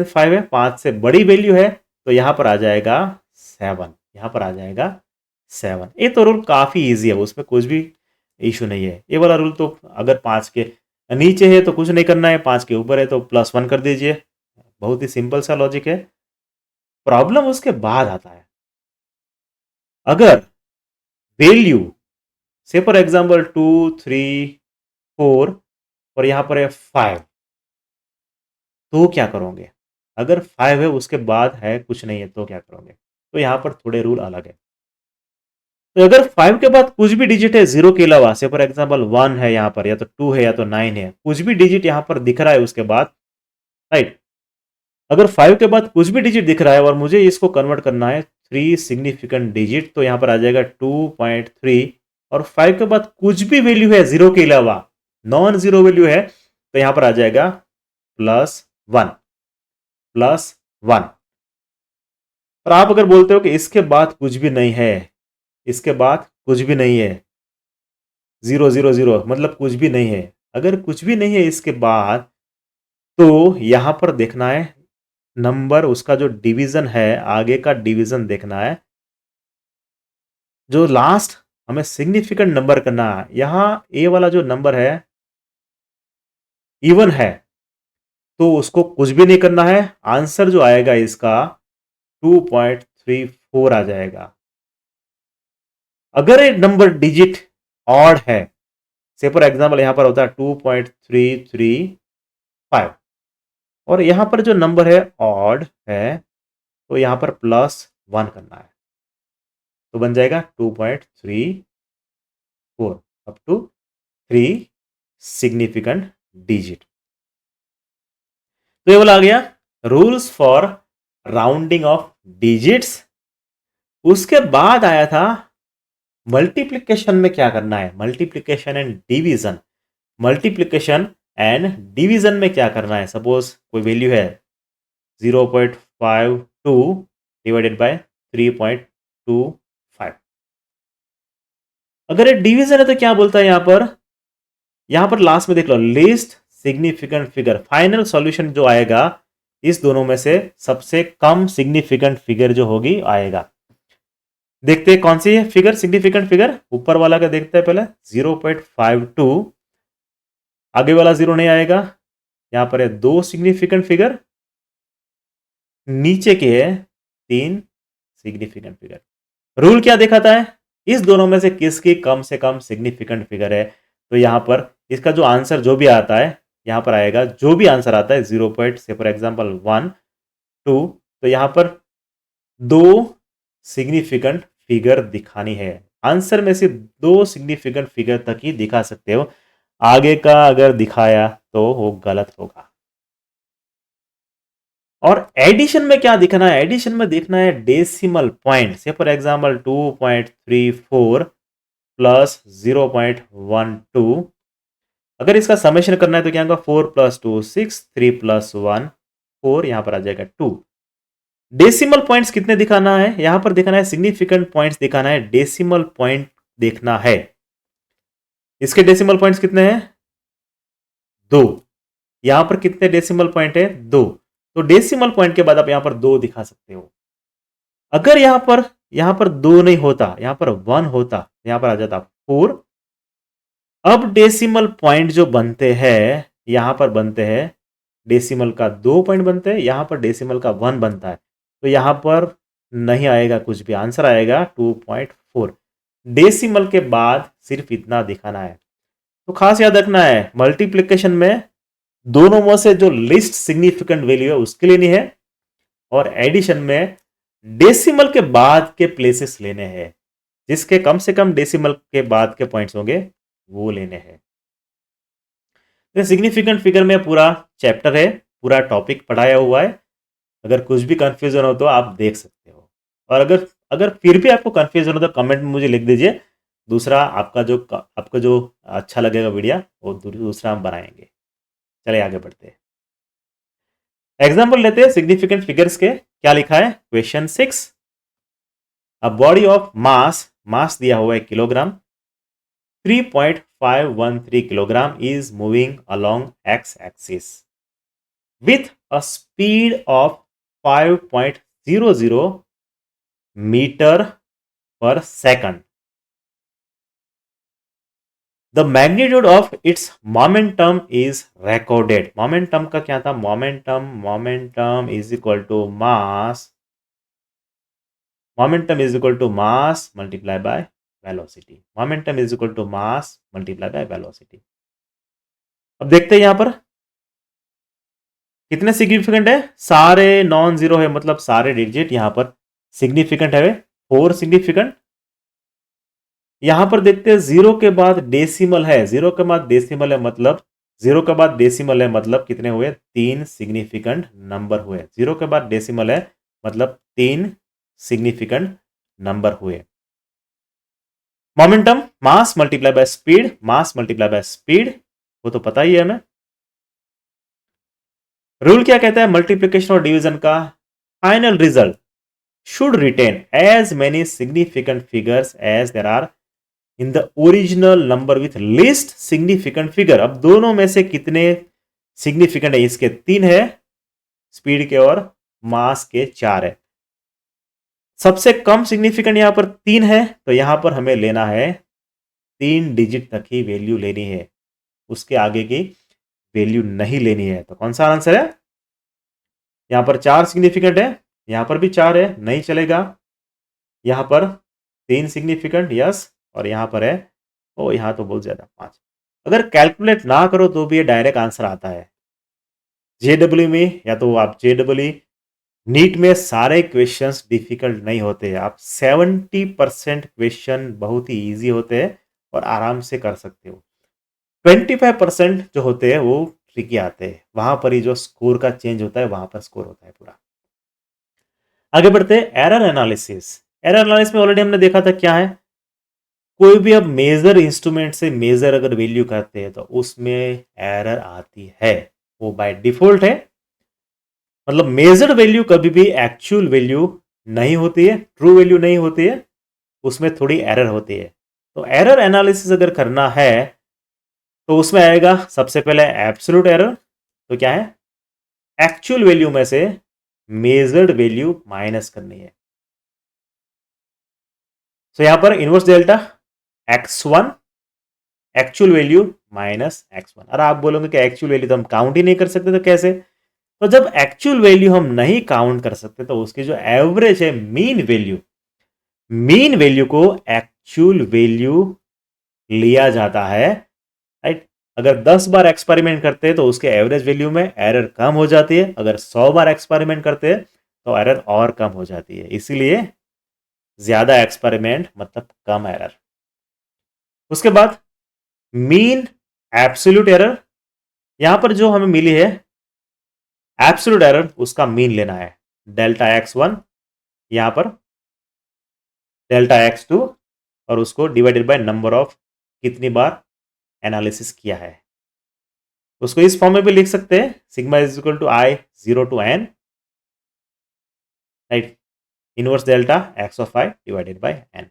5 है, 5 से बड़ी वैल्यू है, तो यहां पर आ जाएगा 7, यहां पर आ जाएगा 7। ये तो रूल काफी इजी है, उसमें कुछ भी इशू नहीं है। ये वाला रूल तो अगर 5 के नीचे है तो कुछ नहीं करना है, 5 के ऊपर है तो +1 कर दीजिए, बहुत ही सिंपल सा लॉजिक है। प्रॉब्लम उसके बाद आता है, अगर वैल्यू से फॉर एग्जांपल 2 3 4 और यहां पर है 5, तो क्या करोगे। अगर 5 है उसके बाद है कुछ नहीं है तो क्या करोगे? तो यहाँ पर थोड़े रूल अलग है। तो अगर 5 के बाद कुछ भी डिजिट है 0 के अलावा, से फॉर एग्जांपल 1 है यहाँ पर, या तो 2 है या तो 9 है, कुछ भी डिजिट यहाँ पर दिख रहा है उसके बाद, राइट? अगर 5 के बाद कुछ भी डिजिट दिख रहा है और मुझे इसको कन्वर्ट करना है 3 सिग्निफिकेंट डिजिट, तो यहाँ पर आ जाएगा 2.3, और 5 के बाद कुछ भी वैल्यू है 0 के अलावा, नॉन जीरो वैल्यू है, तो यहाँ पर आ जाएगा +1, +1। और आप अगर बोलते हो कि इसके बाद कुछ भी नहीं है, इसके बाद कुछ भी नहीं है, 0 0 0 मतलब कुछ भी नहीं है, अगर कुछ भी नहीं है इसके बाद, तो यहां पर देखना है नंबर, उसका जो डिवीजन है, आगे का डिवीजन देखना है, जो लास्ट हमें सिग्निफिकेंट नंबर करना है। यहां ए वाला जो नंबर है इवन है, तो उसको कुछ भी नहीं करना है, आंसर जो आएगा इसका 2.34 आ जाएगा। अगर एक नंबर डिजिट ऑड है, से फॉर एग्जांपल यहां पर होता है 2.335, और यहां पर जो नंबर है ऑड है, तो यहां पर +1 करना है, तो बन जाएगा 2.34 अप टू 3 सिग्निफिकेंट डिजिट। तो ये वाला आ गया rules for rounding off digits. उसके बाद आया था मल्टीप्लिकेशन में क्या करना है, multiplication and division. Multiplication and division में क्या करना है, सपोज कोई वैल्यू है 0.52 डिवाइडेड बाय 3.25, अगर ये डिवीजन है तो क्या बोलता है यहां पर लास्ट में देख लो, least significant figure, final solution जो आएगा इस दोनों में से सबसे कम सिग्निफिकेंट फिगर जो होगी आएगा। देखते हैं कौन सी है फिगर सिग्निफिकेंट फिगर, ऊपर वाला का देखते हैं पहले 0.52, आगे वाला 0 नहीं आएगा, यहां पर है 2 सिग्निफिकेंट फिगर, नीचे के है 3 सिग्निफिकेंट फिगर। रूल क्या दिखाता है, इस दोनों में से किसकी कम से कम सिग्निफिकेंट फिगर है, तो यहां पर इसका जो आंसर जो भी आता है यहां पर आएगा, जो भी आंसर आता है 0 से फॉर एग्जांपल 1 2, तो यहां पर 2 सिग्निफिकेंट फिगर दिखानी है, आंसर में से 2 सिग्निफिकेंट फिगर तक ही दिखा सकते हो, आगे का अगर दिखाया तो वो गलत होगा। और एडिशन में क्या दिखना है, एडिशन में देखना है डेसिमल पॉइंट, से फॉर एग्जांपल 2.34 प्लस 0.12, अगर इसका समेशन करना है तो क्या होगा 4 + 2 6, 3 + 1 4, यहां पर आ जाएगा 2। डेसिमल पॉइंट्स कितने दिखाना है, यहां पर दिखाना है सिग्निफिकेंट पॉइंट्स दिखाना है, डेसिमल पॉइंट देखना है। इसके डेसिमल पॉइंट्स कितने हैं 2, यहां पर कितने डेसिमल पॉइंट है 2, तो डेसिमल पॉइंट के बाद आप यहां पर 2 दिखा सकते हो। अगर यहां पर 2 नहीं होता, यहां पर 1 होता, यहां पर आ जाता 4। अब डेसिमल पॉइंट जो बनते हैं, यहां पर बनते हैं डेसिमल का 2 पॉइंट बनते हैं, यहां पर डेसिमल का 1 बनता है, तो यहां पर नहीं आएगा कुछ भी, आंसर आएगा 2.4। डेसिमल के बाद सिर्फ इतना दिखाना है। तो खास याद रखना है मल्टीप्लिकेशन में दोनों में से जो लिस्ट सिग्निफिकेंट वैल्यू है उसके लेनी है, और एडिशन में डेसिमल के बाद के प्लेसेस लेने हैं, जिसके कम से कम डेसिमल के बाद के पॉइंट्स होंगे वो लेने हैं। तो सिग्निफिकेंट फिगर में पूरा चैप्टर है, पूरा टॉपिक पढ़ाया हुआ है, अगर कुछ भी कंफ्यूजन हो तो आप देख सकते हो, और अगर अगर फिर भी आपको कंफ्यूजन हो तो कमेंट में मुझे लिख दीजिए, दूसरा आपका जो अच्छा लगेगा वीडियो वो दूसरा हम बनाएंगे। चलिए आगे बढ़ते हैं, एग्जाम्पल लेते हैं सिग्निफिकेंट फिगर्स के। क्या लिखा है question 6, a body of mass, mass दिया हुआ है kilogram, 3.513 kilogram is moving along x-axis with a speed of 5.00 meter per second. The magnitude of its momentum is recorded. Momentum का क्या था, momentum is equal to mass, momentum is equal to mass multiplied by velocity, momentum is equal to mass multiplied by velocity। अब देखते हैं यहां पर कितने सिग्निफिकेंट है? सारे नॉन जीरो है, मतलब सारे डिजिट यहां पर सिग्निफिकेंट है। 4 सिग्निफिकेंट। यहां पर देखते हैं जीरो के बाद डेसिमल है, जीरो के बाद डेसिमल है, मतलब जीरो के बाद डेसिमल है मतलब कितने हुए? 3 सिग्निफिकेंट नंबर हुए। जीरो के बाद डेसिमल है मतलब 3 सिग्निफिकेंट नंबर हुए। Momentum mass multiply by speed, mass multiply by speed, वो तो पता ही है हमें। रूल क्या कहता है मल्टीप्लिकेशन और डिवीजन का? Final result should retain as many significant figures as there are in the original number with least significant figure। अब दोनों में से कितने सिग्निफिकेंट है? इसके 3 है स्पीड के और मास के 4 है। सबसे कम सिग्निफिकेंट यहां पर 3 है, तो यहां पर हमें लेना है 3 डिजिट तक ही वैल्यू लेनी है, उसके आगे की वैल्यू नहीं लेनी है। तो कौन सा आंसर है? यहां पर 4 सिग्निफिकेंट है, यहां पर भी 4 है, नहीं चलेगा। यहां पर 3 सिग्निफिकेंट, यस, और यहां पर है ओ यहां तो बहुत ज्यादा 5। अगर कैलकुलेट ना करो तो भी ये डायरेक्ट आंसर आता है। जेडब्ल्यू में या तो आप जेडब्ल्यू नीट में सारे क्वेश्चंस डिफिकल्ट नहीं होते। आप 70% क्वेश्चन बहुत ही इजी होते हैं और आराम से कर सकते हो। 25% जो होते हैं वो ट्रिकी आते हैं, वहां पर ही जो स्कोर का चेंज होता है, वहां पर स्कोर होता है पूरा। आगे बढ़ते हैं एरर एनालिसिस। एरर एनालिसिस में ऑलरेडी हमने देखा था क्या है। कोई भी अब मेजर इंस्ट्रूमेंट से मेजर अगर वैल्यू करते हैं तो उसमें एरर आती है, वो बाय डिफॉल्ट है। मतलब मेजर्ड वैल्यू कभी भी एक्चुअल वैल्यू नहीं होती है, ट्रू वैल्यू नहीं होती है, उसमें थोड़ी एरर होती है। तो एरर एनालिसिस अगर करना है तो उसमें आएगा सबसे पहले एब्सोल्यूट एरर। तो क्या है? एक्चुअल वैल्यू में से मेजर्ड वैल्यू माइनस करनी है। तो यहां पर inverse delta x1 actual value minus x1। अरे आप बोलोगे कि एक्चुअल वैल्यू तो हम काउंट ही नहीं कर सकते, तो कैसे? तो जब एक्चुअल वैल्यू हम नहीं काउंट कर सकते तो उसकी जो एवरेज है मीन वैल्यू को एक्चुअल वैल्यू लिया जाता है, राइट। अगर 10 बार एक्सपेरिमेंट करते हैं तो उसके एवरेज वैल्यू में एरर कम हो जाती है, अगर 100 बार एक्सपेरिमेंट करते हैं तो एरर और कम हो जाती है। इसीलिए ज्यादा एक्सपेरिमेंट मतलब कम एरर। उसके बाद मीन एब्सोल्यूट एरर। यहां पर जो हमें मिली है एब्सोल्यूट एरर, उसका मीन लेना है। डेल्टा x1 यहां पर डेल्टा x2 और उसको डिवाइडेड बाय नंबर ऑफ कितनी बार एनालिसिस किया है। उसको इस फॉर्म में भी लिख सकते हैं, sigma is equal to I 0 to n, right, inverse delta x of i divided by n।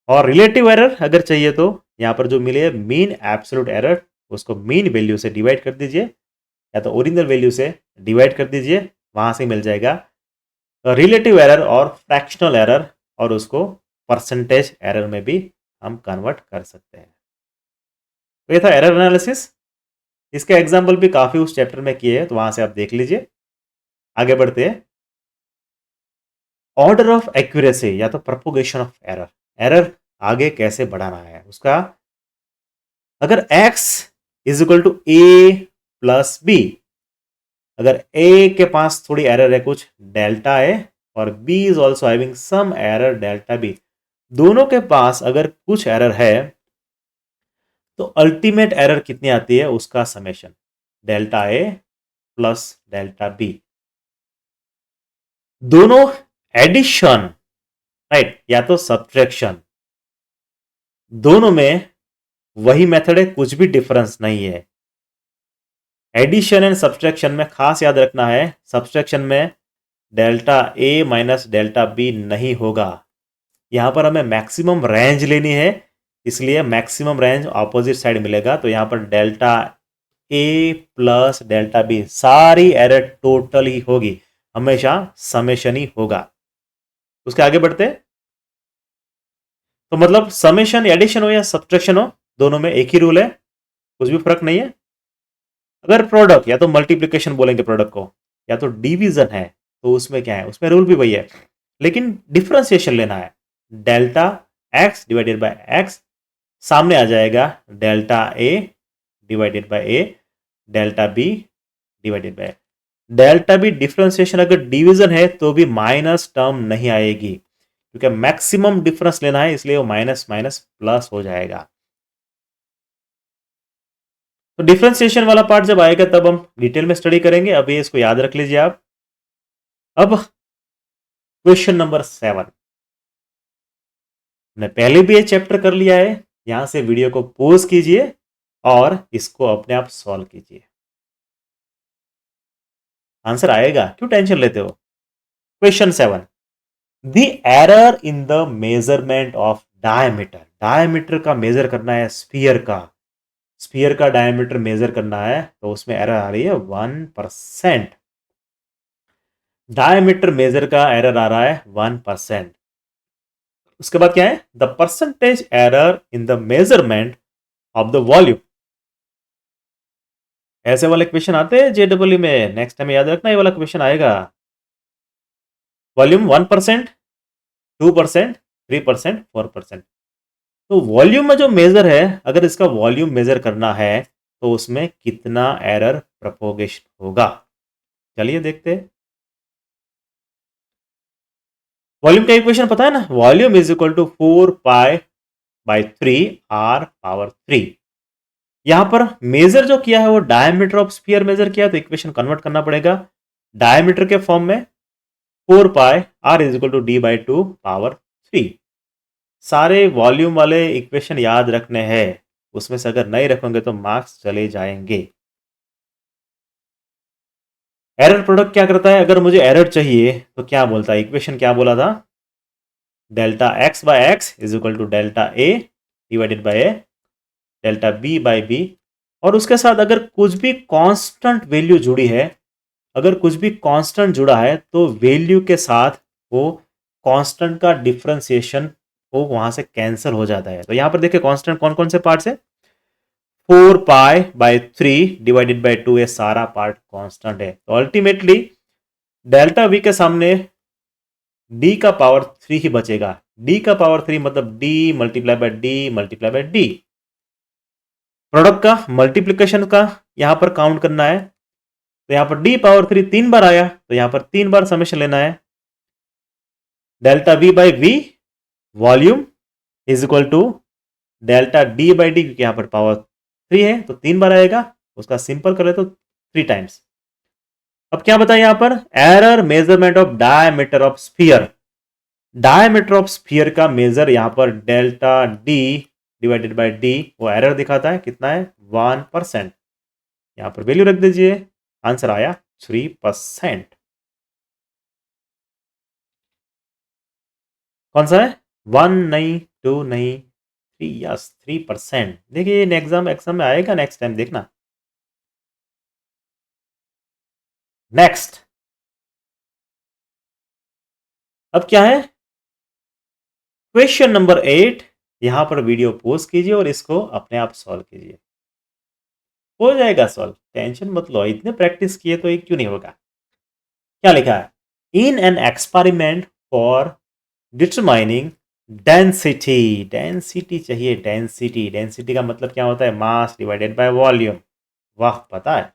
और रिलेटिव एरर अगर चाहिए तो यहां पर जो मिले मीन एब्सोल्यूट एरर, उसको मीन वैल्यू से डिवाइड कर दीजिए या तो ओरिजिनल वैल्यू से डिवाइड कर दीजिए, वहां से मिल जाएगा रिलेटिव एरर और फ्रैक्शनल एरर, और उसको परसेंटेज एरर में भी हम कन्वर्ट कर सकते हैं। तो ये था एरर एनालिसिस। इसके एग्जाम्पल भी काफी उस चैप्टर में किए हैं, तो वहां से आप देख लीजिए। आगे बढ़ते हैं। ऑर्डर ऑफ एक्यूरेसी या तो प्रोपोगेशन ऑफ एरर। एरर आगे कैसे बढ़ाना है उसका। अगर x is equal to A plus B, अगर a के पास थोड़ी एरर है कुछ डेल्टा है और b is also having some error delta b, दोनों के पास अगर कुछ एरर है तो अल्टीमेट एरर कितनी आती है उसका summation delta a plus delta b। दोनों एडिशन, राइट, या तो सब्ट्रैक्शन, दोनों में वही मेथड है, कुछ भी डिफरेंस नहीं है। एडिशन एंड सब्ट्रैक्शन में खास याद रखना है, सब्ट्रैक्शन में delta A minus delta B नहीं होगा। यहां पर हमें मैक्सिमम रेंज लेनी है, इसलिए मैक्सिमम रेंज ऑपोजिट साइड मिलेगा। तो यहां पर delta A plus delta B, सारी एरर टोटल ही होगी, हमेशा समेशन ही होगा। उसके आगे बढ़ते, तो मतलब समेशन एडिशन हो या सब्ट्रैक्शन हो, दोनों में एक ही रूल है, कुछ भी फर्क नहीं है। अगर प्रोडक्ट या तो मल्टीप्लिकेशन बोलेंगे प्रोडक्ट को, या तो डिवीजन है, तो उसमें क्या है, उसमें रूल भी वही है, लेकिन डिफरेंशिएशन लेना है। Delta X divided by X, सामने आ जाएगा delta A divided by A. Delta B divided by delta B. Differentiation अगर डिवीजन है तो भी माइनस टर्म नहीं आएगी, क्योंकि मैक्सिमम डिफरेंस लेना है, इसलिए वो माइनस माइनस प्लस हो जाएगा। तो डिफरेंशिएशन वाला पार्ट जब आएगा तब हम डिटेल में स्टडी करेंगे, अभी इसको याद रख लीजिए आप। अब क्वेश्चन नंबर 7, मैं पहले भी ये चैप्टर कर लिया है, यहां से वीडियो को पॉज कीजिए और इसको अपने आप सॉल्व कीजिए, आंसर आएगा, क्यों टेंशन लेते हो। Question 7, the error in the measurement of diameter. Diameter का मेजर करना है, स्फीयर का डायमीटर मेजर करना है, तो उसमें एरर आ रही है 1%। डायमीटर मेजर का एरर आ रहा है 1%। उसके बाद क्या है, the percentage error in the measurement of the volume. ऐसे वाले क्वेश्चन आते हैं जेडब्ल्यू में, नेक्स्ट टाइम याद रखना ये वाला क्वेश्चन आएगा। वॉल्यूम 1%, 2%, 3%, 4%। तो वॉल्यूम में जो मेजर है, अगर इसका वॉल्यूम मेजर करना है तो उसमें कितना एरर प्रोपोगेशन होगा, चलिए देखते हैं। वॉल्यूम का इक्वेशन पता है ना, volume is equal to 4π/3 r⁻3। यहां पर मेजर जो किया है वो डायमीटर ऑफ स्फीयर मेजर किया, तो इक्वेशन कन्वर्ट करना पड़ेगा डायमीटर के फॉर्म में। 4π r is equal to d/2⁻3। सारे वॉल्यूम वाले इक्वेशन याद रखने हैं, उसमें से अगर नहीं रखोगे तो मार्क्स चले जाएंगे। एरर प्रोडक्ट क्या करता है, अगर मुझे एरर चाहिए तो क्या बोलता है, इक्वेशन क्या बोला था, delta x by X is equal to delta a divided by a, delta b by b। और उसके साथ अगर कुछ भी कांस्टेंट वैल्यू जुड़ी है, अगर कुछ भी कांस्टेंट जुड़ा है तो वैल्यू के साथ वो कांस्टेंट का डिफरेंशिएशन वो वहां से कैंसिल हो जाता है। तो यहां पर देखिए कांस्टेंट कौन कौन से पार्ट्स है, 4π/3 डिवाइडेड बाय 2, ये सारा पार्ट कांस्टेंट है। तो अल्टीमेटली डेल्टा वी के सामने d का पावर 3 ही बचेगा। d का पावर 3 मतलब d multiply by d multiply by d। Product का मल्टीप्लिकेशन का यहां पर काउंट करना है, तो यहां पर d पावर 3 3 बार आया, तो यहां पर 3 बार समेशन लेना है। Delta v by v volume is equal to delta d by D, क्योंकि यहां पर पावर 3 है तो 3 बार आएगा, उसका सिंपल करें तो 3 टाइम्स। अब क्या बताया यहां पर, error measurement of diameter of sphere. Diameter of sphere का मेजर यहां पर delta d divided by d, वो एरर दिखाता है कितना है 1%। यहां पर वैल्यू रख दीजिए, आंसर आया 3%। कौन सा है, 1 नहीं, 2 नहीं, 3, यस 3%। देखिए एग्जाम में आएगा, नेक्स्ट टाइम देखना। नेक्स्ट, अब क्या है, क्वेश्चन नंबर 8। यहां पर वीडियो पॉज कीजिए और इसको अपने आप सॉल्व कीजिए, हो जाएगा सॉल्व, टेंशन मत लो, इतने प्रैक्टिस किए तो ये क्यों नहीं होगा। क्या लिखा है, in an experiment for determining density. Density चाहिए, डेंसिटी, डेंसिटी का मतलब क्या होता है, मास डिवाइडेड बाय वॉल्यूम, वाह पता है,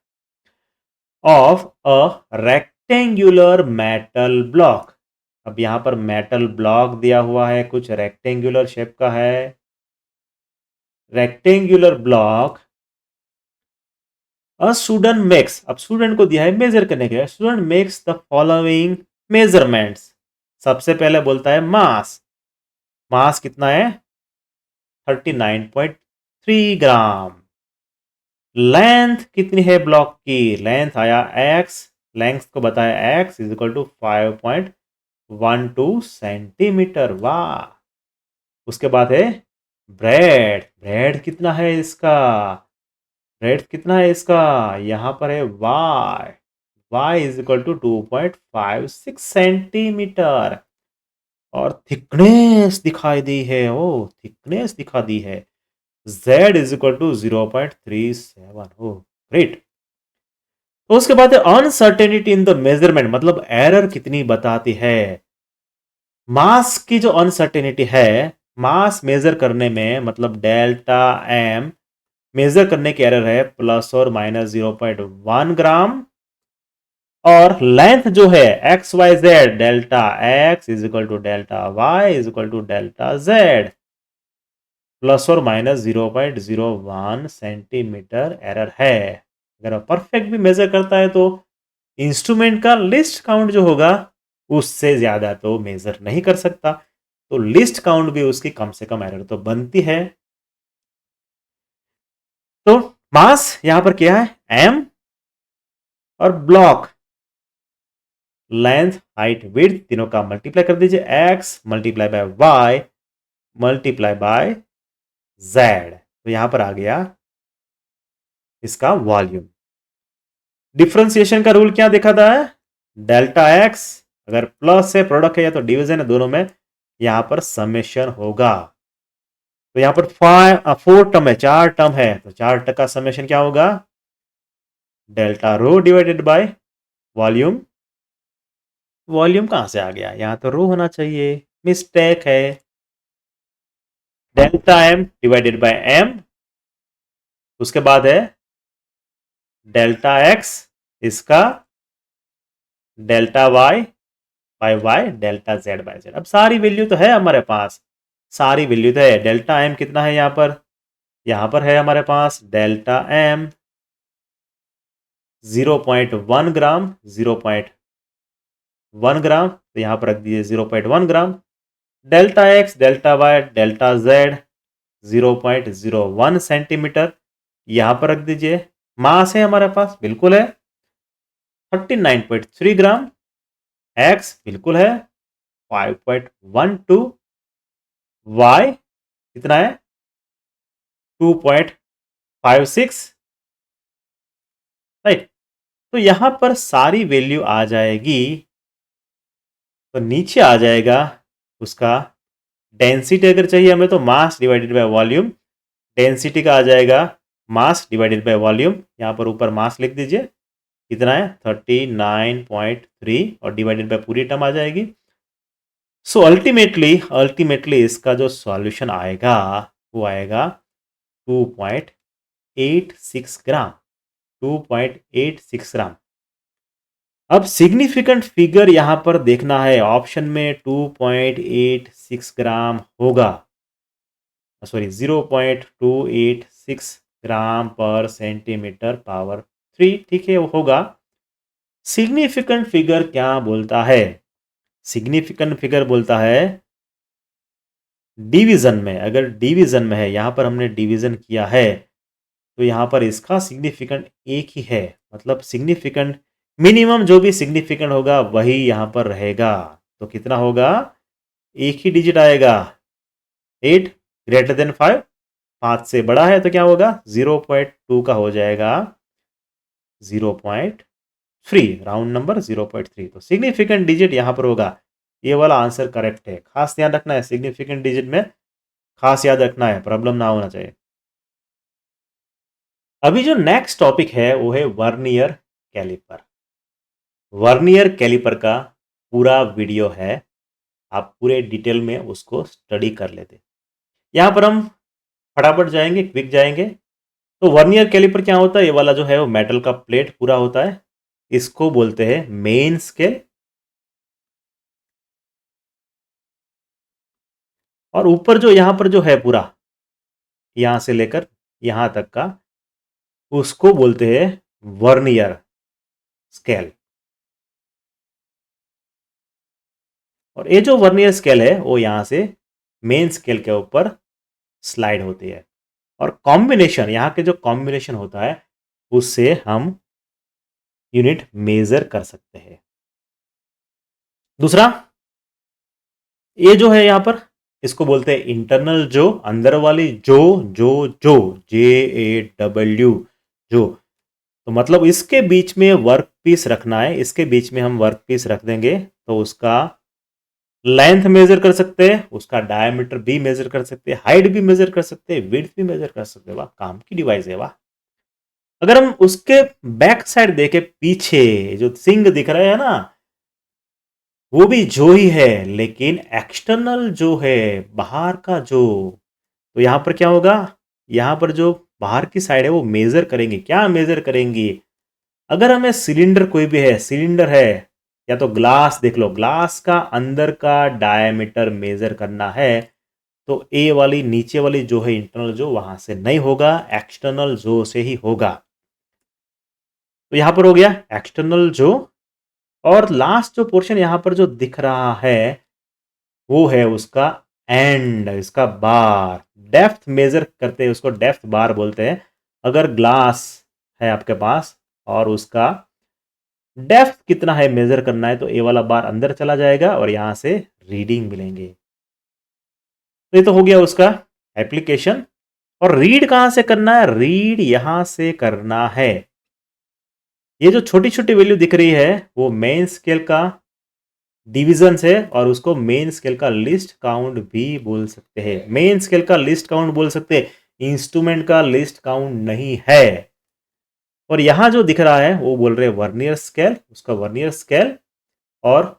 of a rectangular metal block. अब यहां पर मेटल ब्लॉक दिया हुआ है, कुछ रेक्टेंगुलर शेप का है, rectangular block. A student makes, अब स्टूडेंट को दिया है मेजर करने के लिए, student makes the following measurements. सबसे पहले बोलता है मास, मास कितना है 39.3 ग्राम। लेंथ कितनी है ब्लॉक की, लेंथ आया x, लेंथ को बताया x is equal to 5.12 centimetre, वाह। उसके बाद है ब्रेड, ब्रेड कितना है इसका, ब्रेड कितना है इसका, यहां पर है y, y is equal to 2.56 centimetre. और थिकनेस दिखाई दी है, ओ थिकनेस दिखा दी है, z is equal to 0.37, oh great. तो उसके बाद है अनसर्टेनिटी इन द मेजरमेंट, मतलब एरर कितनी बताती है। मास की जो अनसर्टेनिटी है, मास मेजर करने में, मतलब डेल्टा एम मेजर करने की एरर है प्लस और माइनस 0.1 ग्राम, और लेंथ जो है x y z, delta x is equal to delta y is equal to delta z, plus और माइनस 0.01 सेंटीमीटर एरर है। अगर परफेक्ट भी मेजर करता है तो इंस्ट्रूमेंट का लिस्ट काउंट जो होगा उससे ज्यादा तो मेजर नहीं कर सकता, तो लिस्ट काउंट भी उसकी कम से कम एरर तो बनती है। तो मास यहां पर क्या है, एम, और ब्लॉक लेंथ हाइट विड्थ तीनों का मल्टीप्लाई कर दीजिए, x multiply by y multiply by z, तो यहां पर आ गया इसका वॉल्यूम। डिफरेंशिएशन का रूल क्या देखा था, डेल्टा एक्स अगर प्लस है, प्रोडक्ट है या तो डिवीजन है, दोनों में यहां पर समेशन होगा। तो यहां पर 4 टर्म है, 4 टर्म है, तो 4 का समेशन क्या होगा, delta rho divided by volume. Volume कहां से आ गया, यहां तो रो होना चाहिए, मिस्टेक है। Delta m divided by m, उसके बाद है डेल्टा एक्स इसका delta y by y delta z by z. अब सारी वैल्यू तो है हमारे पास, सारी वैल्यू तो है। डेल्टा एम कितना है यहां पर है हमारे पास डेल्टा एम 0.1 ग्राम, 0.1 ग्राम, तो यहां पर रख दीजिए 0.1 gram. Delta X delta Y delta Z 0.01 centimetre, यहां पर रख दीजिए। मास है हमारे पास, बिल्कुल है 39.3 ग्राम, एक्स बिल्कुल है 5.12, वाई कितना है 2.56, राइट। तो यहां पर सारी वैल्यू आ जाएगी, तो नीचे आ जाएगा उसका डेंसिटी। अगर चाहिए हमें तो mass divided by volume, density का आ जाएगा मास डिवाइडेड बाय वॉल्यूम, यहां पर ऊपर मास लिख दीजिए कितना है 39.3, और डिवाइडेड बाय पूरी टर्म आ जाएगी। सो अल्टीमेटली इसका जो सॉल्यूशन आएगा वो आएगा 2.86 ग्राम, 2.86 ग्राम। अब सिग्निफिकेंट फिगर यहां पर देखना है, ऑप्शन में 2.86 ग्राम होगा, सॉरी 0.286 ग्राम पर सेंटीमीटर पावर 3, ठीक है वो होगा। सिग्निफिकेंट फिगर क्या बोलता है, सिग्निफिकेंट फिगर बोलता है डिवीजन में, अगर डिवीजन में है, यहां पर हमने डिवीजन किया है, तो यहां पर इसका सिग्निफिकेंट एक ही है, मतलब सिग्निफिकेंट मिनिमम जो भी सिग्निफिकेंट होगा वही यहां पर रहेगा। तो कितना होगा, एक ही डिजिट आएगा, 8 ग्रेटर देन 5, 5 से बड़ा है तो क्या होगा 0.2 का हो जाएगा 0.3, राउंड नंबर 0.3, तो सिग्निफिकेंट डिजिट यहां पर होगा। ये वाला आंसर करेक्ट है, खास ध्यान रखना है सिग्निफिकेंट डिजिट में, खास याद रखना है, प्रॉब्लम ना होना चाहिए। अभी जो नेक्स्ट टॉपिक है वो है वर्नियर कैलिपर। वर्नियर कैलिपर का पूरा वीडियो है, आप पूरे डिटेल में उसको स्टडी कर लेते। यहां पर हम फटाफट जाएंगे, क्विक जाएंगे। तो वर्नियर कैलिपर क्या होता है, ये वाला जो है वो मेटल का प्लेट पूरा होता है, इसको बोलते हैं मेन स्केल, और ऊपर जो यहां पर जो है पूरा यहां से लेकर यहां तक का, उसको बोलते हैं वर्नियर स्केल। और ये जो वर्नियर स्केल है वो यहां से मेन स्केल के ऊपर स्लाइड होती है, और कॉम्बिनेशन यहाँ के जो कॉम्बिनेशन होता है उससे हम यूनिट मेजर कर सकते हैं। दूसरा ये जो है यहां पर, इसको बोलते हैं इंटरनल जो, अंदर वाली जो, जो JAW जो, तो मतलब इसके बीच में वर्क पीस रखना है, इसके बीच में हम वर्क पीस रख देंगे तो उसका लेंथ मेजर कर सकते हैं, उसका डायमीटर भी मेजर कर सकते हैं, हाइट भी मेजर कर सकते हैं, विड्थ भी मेजर कर सकते हैं। वाह, काम की डिवाइस है वाह। अगर हम उसके बैक साइड देखें, पीछे जो सिंग दिख रहा है ना, वो भी जो ही है, लेकिन एक्सटर्नल जो है, बाहर का जो, तो यहां पर क्या होगा यहाँ पर जो बाहर की साइड है वो मेजर करेंगे। क्या मेजर करेंगी? अगर हमें सिलेंडर कोई भी है, सिलेंडर है या तो ग्लास देख लो, ग्लास का अंदर का डायमीटर मेजर करना है तो ए वाली नीचे वाली जो है इंटरनल जो वहां से नहीं होगा, एक्सटर्नल जो से ही होगा। तो यहां पर हो गया एक्सटर्नल जो। और लास्ट जो पोर्शन यहां पर जो दिख रहा है वो है उसका एंड, इसका बार। डेप्थ मेजर करते हैं उसको डेप्थ बार बोलते हैं। अगर ग्लास है आपके पास और उसका डेप्थ कितना है मेजर करना है तो ए वाला बार अंदर चला जाएगा और यहां से रीडिंग मिलेंगे। तो ये तो हो गया उसका एप्लीकेशन। और रीड कहां से करना है? रीड यहां से करना है। ये जो छोटी छोटी वैल्यू दिख रही है वो मेन स्केल का डिवीजन है और उसको मेन स्केल का लिस्ट काउंट भी बोल सकते हैं। मेन स्केल का लिस्ट काउंट बोल सकते हैं, इंस्ट्रूमेंट का लिस्ट काउंट नहीं है। और यहां जो दिख रहा है वो बोल रहे हैं वर्नियर स्केल, उसका वर्नियर स्केल। और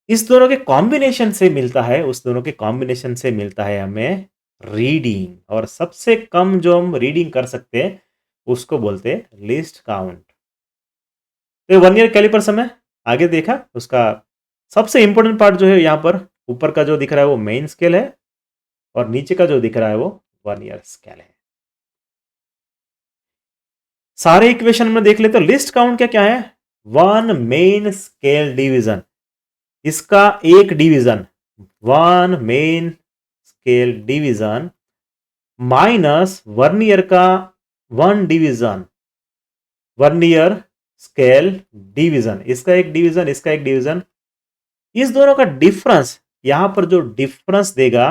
इस दोनों के कॉम्बिनेशन से मिलता है, उस दोनों के कॉम्बिनेशन से मिलता है हमें रीडिंग। और सबसे कम जो हम रीडिंग कर सकते हैं उसको बोलते हैं लिस्ट काउंट। तो वर्नियर कैलिपर्स हमें आगे देखा। उसका सबसे इंपॉर्टेंट पार्ट जो है यहाँ पर ऊपर का जो दिख रहा है वो मेन स्केल है और नीचे का जो दिख रहा है वो वर्नियर स्केल है। सारे इक्वेशन में देख लेते तो लिस्ट काउंट क्या क्या है? वन मेन स्केल डिवीजन, इसका एक division, one main scale division minus vernier का one division, vernier scale division, इसका एक डिवीजन, इसका एक डिवीजन। इस दोनों का डिफरेंस, यहां पर जो डिफरेंस देगा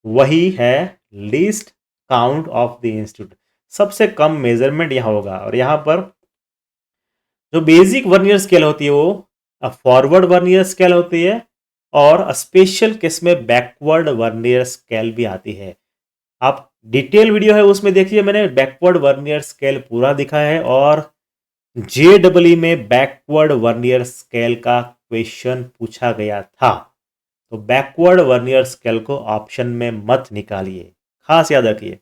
वही है least count of the institute. सबसे कम मेजरमेंट यहां होगा। और यहां पर जो बेसिक वर्नियर स्केल होती है वो फॉरवर्ड वर्नियर स्केल होती है और स्पेशल केस में बैकवर्ड वर्नियर स्केल भी आती है। आप डिटेल वीडियो है उसमें देखिए, मैंने बैकवर्ड वर्नियर स्केल पूरा दिखा है और जेडब्ल्यू में बैकवर्ड वर्नियर स्केल का क्वेश्चन पूछा गया था। तो बैकवर्ड वर्नियर स्केल को ऑप्शन में मत निकालिए, खास याद रखिए।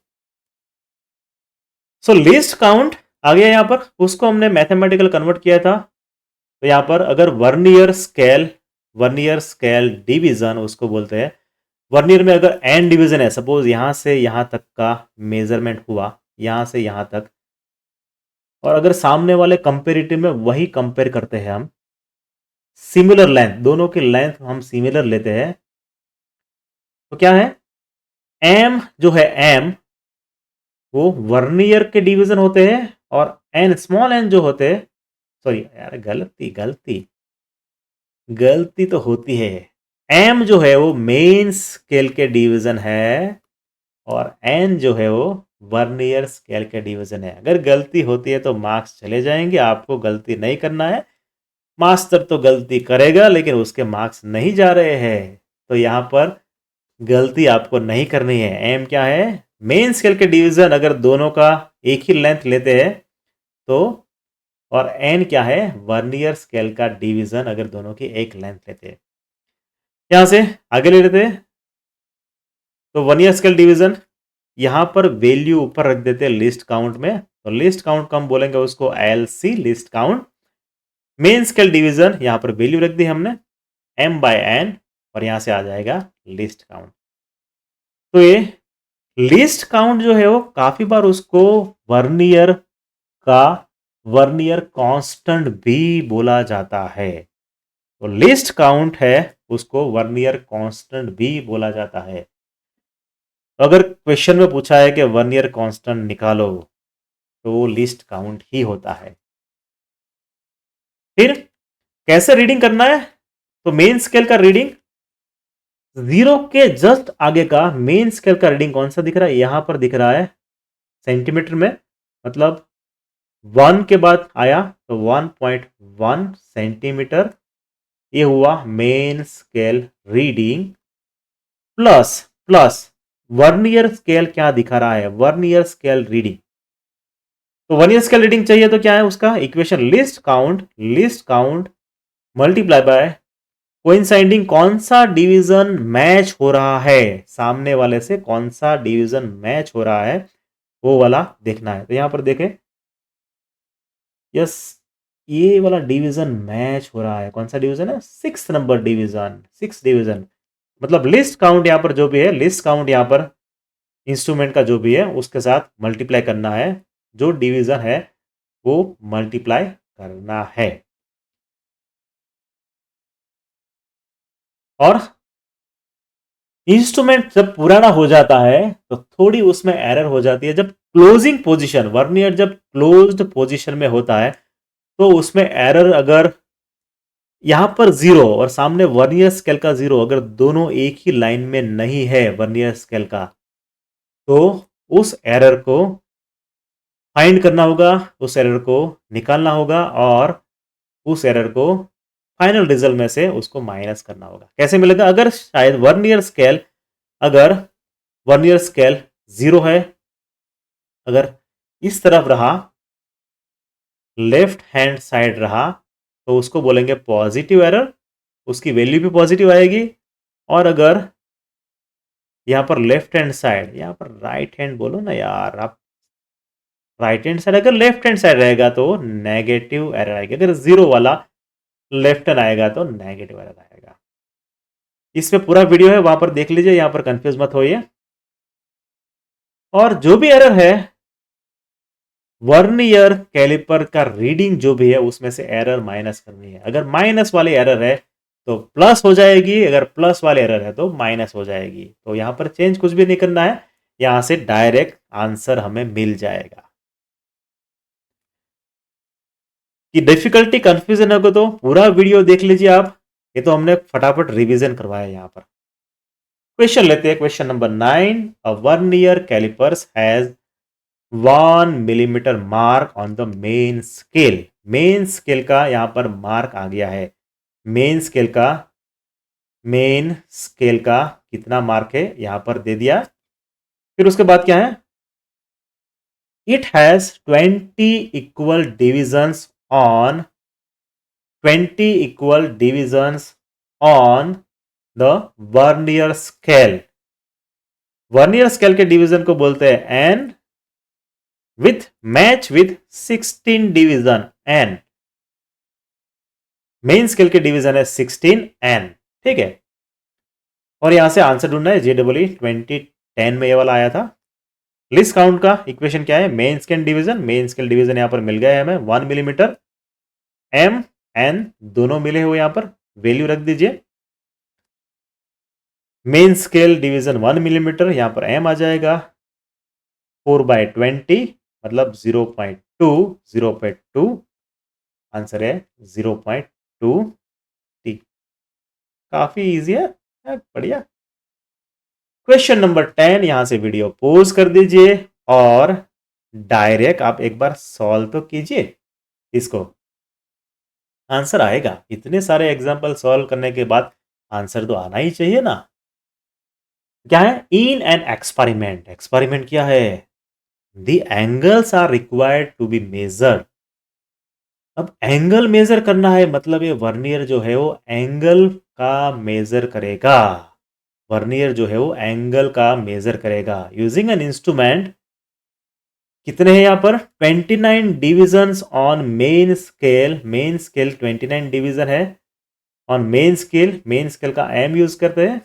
सो लिस्ट काउंट आ गया यहां पर, उसको हमने मैथमेटिकल कन्वर्ट किया था। तो यहां पर अगर वर्नियर स्केल डिवीजन उसको बोलते हैं। वर्नियर में अगर एन डिवीजन है, सपोज यहां से यहां तक का मेजरमेंट हुआ, यहां से यहां तक, और अगर सामने वाले कंपेरेटिव में वही कंपेयर करते हैं हम, सिमिलर लेंथ, दोनों की लेंथ हम सिमिलर लेते हैं, तो क्या है एम जो है एम वो वर्नियर के डिवीजन होते हैं और एन स्मॉल एन जो होते हैं, सॉरी यार गलती गलती गलती तो होती है। एम जो है वो मेन स्केल के डिवीजन है और एन जो है वो वर्नियर स्केल के डिवीजन है। अगर गलती होती है तो मार्क्स चले जाएंगे, आपको गलती नहीं करना है। मास्टर तो गलती करेगा लेकिन उसके मार्क्स नहीं जा रहे हैं। तो यहां पर गलती आपको नहीं करनी है। एम क्या है? मेन स्केल के डिवीजन अगर दोनों का एक ही लेंथ लेते हैं तो, और एन क्या है? वर्नियर स्केल का डिवीजन अगर दोनों की एक लेंथ लेते हैं। यहां से आगे ले लेते हैं। तो वर्नियर स्केल डिवीजन यहां पर वैल्यू ऊपर रख देते हैं लिस्ट काउंट में, तो लिस्ट काउंट कम बोलेंगे उसको LC list count. Main scale division यहां पर वैल्यू रख दी हमने m बाय एन और यहां से आ जाएगा लिस्ट काउंट। तो ये लिस्ट काउंट जो है वो काफी बार उसको वर्नियर का वर्नियर कांस्टेंट भी बोला जाता है। तो लिस्ट काउंट है उसको वर्नियर कांस्टेंट भी बोला जाता है। तो अगर क्वेश्चन में पूछा है कि वर्नियर कांस्टेंट निकालो तो वो लिस्ट काउंट ही होता है। फिर कैसे रीडिंग करना है? तो मेन स्केल का रीडिंग, जीरो के जस्ट आगे का मेन स्केल का रीडिंग कौन सा दिख रहा है? यहां पर दिख रहा है सेंटीमीटर में, मतलब 1 के बाद आया तो 1.1 सेंटीमीटर। ये हुआ main scale reading. Plus plus vernier scale क्या दिखा रहा है? Vernier scale reading. तो वर्नियर स्केल रीडिंग चाहिए तो क्या है उसका equation? List count multiply by coinciding कौन सा डिवीजन मैच हो रहा है, सामने वाले से कौन सा डिवीजन मैच हो रहा है वो वाला देखना है। तो यहां पर देखें, यस, ये वाला डिवीजन मैच हो रहा है। कौन सा डिवीजन है? 6 नंबर डिवीजन, 6 डिवीजन। मतलब लिस्ट काउंट यहां पर जो भी है, लिस्ट काउंट यहां पर इंस्ट्रूमेंट का जो भी है उसके साथ मल्टीप्लाई करना है। जो डिवीजन है वो मल्टीप्लाई करना है। और इंस्ट्रूमेंट जब पुराना हो जाता है तो थोड़ी उसमें एरर हो जाती है। जब क्लोजिंग पोजीशन, वर्नियर जब क्लोज्ड पोजीशन में होता है तो उसमें एरर, अगर यहां पर 0 और सामने वर्नियर स्केल का 0, अगर दोनों एक ही लाइन में नहीं है वर्नियर स्केल का, तो उस एरर को फाइंड करना होगा, उस एरर को निकालना होगा और उस एरर को फाइनल रिजल्ट में से उसको माइनस करना होगा। कैसे मिलेगा? अगर शायद वर्नियर स्केल, अगर वर्नियर स्केल 0 है, अगर इस तरफ रहा, लेफ्ट हैंड साइड रहा, तो उसको बोलेंगे पॉजिटिव एरर, उसकी वैल्यू भी पॉजिटिव आएगी। और अगर यहां पर लेफ्ट हैंड साइड, यहां पर राइट हैंड बोलो ना यार आप, राइट हैंड साइड अगर लेफ्ट हैंड साइड रहेगा तो नेगेटिव एरर आएगी। अगर 0 वाला लेफ्ट हैंड आएगा तो नेगेटिव एरर आएगा। इसमें पूरा वीडियो है, वहां पर देख लीजिए, यहां पर कंफ्यूज मत होइए। और जो भी एरर है, वर्नियर कैलिपर का रीडिंग जो भी है उसमें से एरर माइनस करनी है। अगर माइनस वाली एरर है तो प्लस हो जाएगी, अगर प्लस वाली एरर है तो माइनस हो जाएगी। तो यहां पर चेंज कुछ भी नहीं करना है, यहां से डायरेक्ट आंसर हमें मिल जाएगा। कि डिफिकल्टी कंफ्यूजन होगा तो पूरा वीडियो देख लीजिए आप। ये तो हमने फटाफट रिवीजन करवाया यहां पर। क्वेश्चन लेते हैं, question number 9। A vernier calipers has 1 millimetre mark on the main scale. Main scale का यहां पर मार्क आ गया है। मेन स्केल का, मेन स्केल का कितना मार्क है यहां पर दे दिया। फिर उसके बाद क्या है? It has 20 equal divisions on the vernier scale. Vernier scale के डिवीजन को बोलते हैं n, with match with 16 division n. Main scale के डिवीजन है 16 एन, ठीक है। और यहां से आंसर ढूंढना है। JEE 2010 में ये वाला आया था। लिस्ट काउंट का इक्वेशन क्या है? Main scale division, main scale division यहां पर मिल गया है हमें 1 मिलीमीटर। एम एन दोनों मिले हुए यहां पर वैल्यू रख दीजिए। मेन स्केल डिवीजन 1 मिलीमीटर, यहां पर एम आ जाएगा 4/20, मतलब 0.2, 0.2 आंसर है 0.2 टी। काफी इजी है, बढ़िया। क्वेश्चन नंबर 10, यहां से वीडियो पॉज कर दीजिए और डायरेक्ट आप एक बार सॉल्व तो कीजिए इसको। आंसर आएगा। इतने सारे एग्जांपल सॉल्व करने के बाद आंसर तो आना ही चाहिए ना। क्या है? इन एन एक्सपेरिमेंट, एक्सपेरिमेंट क्या है? The angles are required to be measured. अब एंगल मेजर करना है, मतलब ये वर्नियर जो है वो एंगल का मेजर करेगा। वर्नियर जो है वो एंगल का मेजर करेगा यूजिंग एन इंस्ट्रूमेंट। कितने हैं यहां पर? 29 divisions on main scale. Main scale 29 division है on main scale. Main scale का एम यूज करते हैं।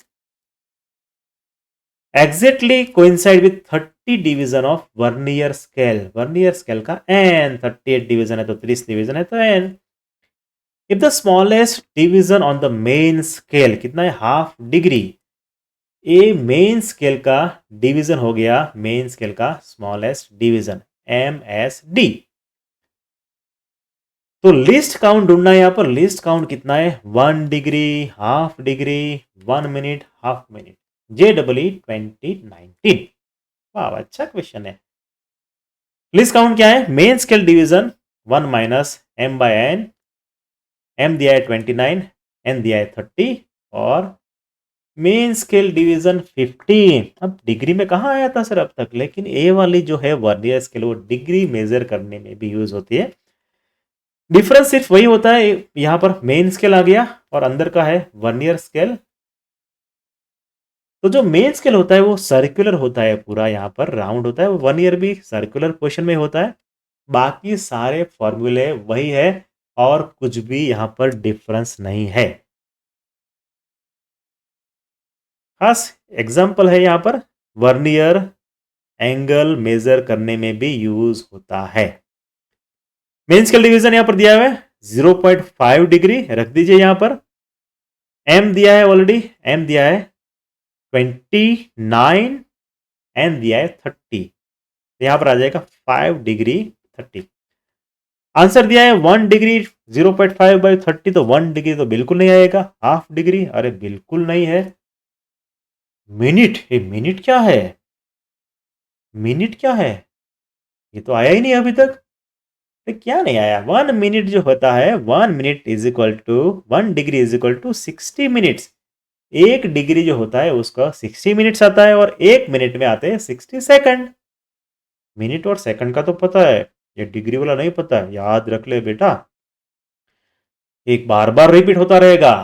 Exactly coincide with 30 division of vernier scale. Vernier scale का एन 38 डिवीजन है तो 30 डिवीजन है तो N. If the smallest division on the main scale कितना है? Half degree. A main scale का डिवीजन हो गया, मेन स्केल का स्मॉलेस्ट डिवीजन MSD। तो लिस्ट काउंट ढूंढना है यहां पर। लिस्ट काउंट कितना है? 1 degree, half degree, 1 minute, half minute. JEE 2019। वाह, अच्छा क्वेश्चन है। लिस्ट काउंट क्या है? Main scale division 1 minus m by n। m दिया है 29, n दिया है 30 और मेन स्केल डिवीजन 15। अब डिग्री में कहाँ आया था सर अब तक, लेकिन ए वाली जो है वर्नियर स्केल वो डिग्री मेजर करने में भी यूज होती है। डिफरेंस सिर्फ वही होता है, यहां पर मेन स्केल आ गया और अंदर का है वर्नियर स्केल। तो जो मेन स्केल होता है वो सर्कुलर होता है, पूरा यहाँ पर राउंड होता है। वन ईयर भी सर्कुलर पोर्शन में होता है। बाकी सारे फॉर्मूले वही है और कुछ भी यहाँ पर डिफरेंस नहीं है। खास एग्जाम्पल है यहाँ पर, वर्नियर एंगल मेजर करने में भी यूज होता है। मेन स्केल डिवीजन यहाँ पर दिया हुआ है 0.5 डिग्री रख दीजिए यहाँ पर। एम दिया है ऑलरेडी, एम दिया है 29, एन दिया है 30। यहां पर आ जाएगा 5 डिग्री 30। आंसर दिया है 1 डिग्री 0.5/30, तो 1 डिग्री तो बिल्कुल नहीं आएगा। हाफ डिग्री, अरे बिल्कुल नहीं है। मिनट, ये मिनट क्या है? मिनट क्या है? ये तो आया ही नहीं अभी तक। तो क्या नहीं आया? 1 मिनट जो होता है, 1 minute is equal to 1 degree is equal to 60 minutes. 1 degree जो होता है उसका 60 मिनट्स आता है और 1 मिनट में आते हैं 60 सेकंड। मिनट और सेकंड का तो पता है, ये डिग्री वाला नहीं पता है, याद रख ले बेटा, एक बार बार रिपीट होता रहेगा।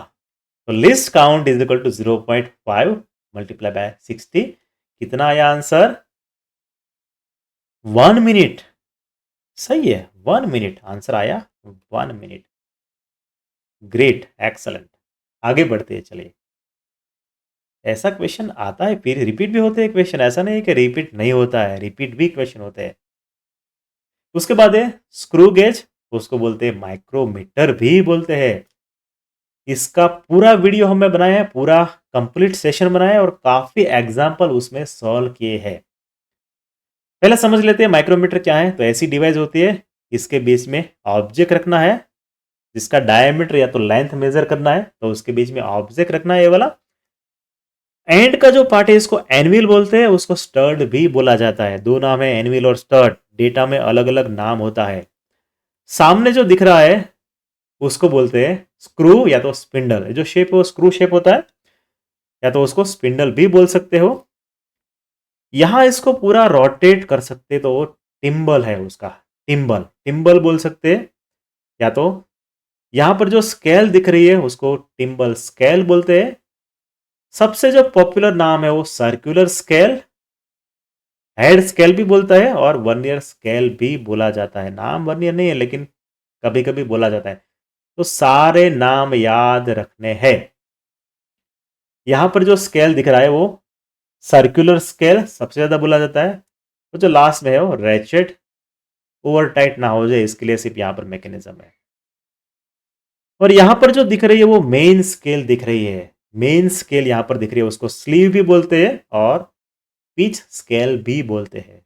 तो least count is equal to 0.5 multiply by 60। कितना आया आंसर? 1 मिनट। सही है, 1 मिनट आंसर आया। 1 मिनट। Great, excellent. आगे बढ़ते हैं, चलिए। ऐसा क्वेश्चन आता है, फिर रिपीट भी होते हैं क्वेश्चन, ऐसा नहीं है कि रिपीट नहीं होता है, रिपीट भी क्वेश्चन होते हैं। उसके बाद है स्क्रू गेज, उसको बोलते हैं माइक्रोमीटर भी बोलते हैं। इसका पूरा वीडियो हमने बनाया है, पूरा कंप्लीट सेशन बनाया है और काफी एग्जांपल उसमें सॉल्व किए हैं। पहले समझ लेते हैं माइक्रोमीटर क्या है। तो ऐसी डिवाइस होती है, इसके बीच में ऑब्जेक्ट रखना है, जिसका डायमीटर या तो लेंथ मेजर करना है, तो उसके बीच में ऑब्जेक्ट रखना है ये वाला। एंड का जो पार्ट है इसको एनविल बोलते हैं, उसको स्टर्ड भी बोला जाता है। दो नाम है, एनविल और स्टर्ड, डेटा में अलग अलग नाम होता है। सामने जो दिख रहा है उसको बोलते हैं स्क्रू या तो स्पिंडल। जो शेप है वो स्क्रू शेप होता है, या तो उसको स्पिंडल भी बोल सकते हो। यहां इसको पूरा रोटेट कर सकते तो वो टिम्बल है उसका, टिम्बल, टिम्बल बोल सकते हैं। या तो यहां पर जो स्केल दिख रही है उसको टिम्बल स्केल बोलते हैं। सबसे जो पॉपुलर नाम है वो सर्कुलर स्केल, हेड स्केल भी बोलता है और वर्नियर स्केल भी बोला जाता है। नाम वर्नियर नहीं है लेकिन कभी कभी बोला जाता है। तो सारे नाम याद रखने हैं। यहां पर जो स्केल दिख रहा है वो सर्कुलर स्केल सबसे ज्यादा बोला जाता है। तो जो लास्ट में है वो रेचेट, ओवर टाइट ना हो जाए इसके लिए सिर्फ यहां पर मैकेनिज्म है। और यहां पर जो दिख रही है वो मेन स्केल दिख रही है। मेन स्केल यहां पर दिख रही है, उसको स्लीव भी बोलते हैं और पिच स्केल भी बोलते हैं।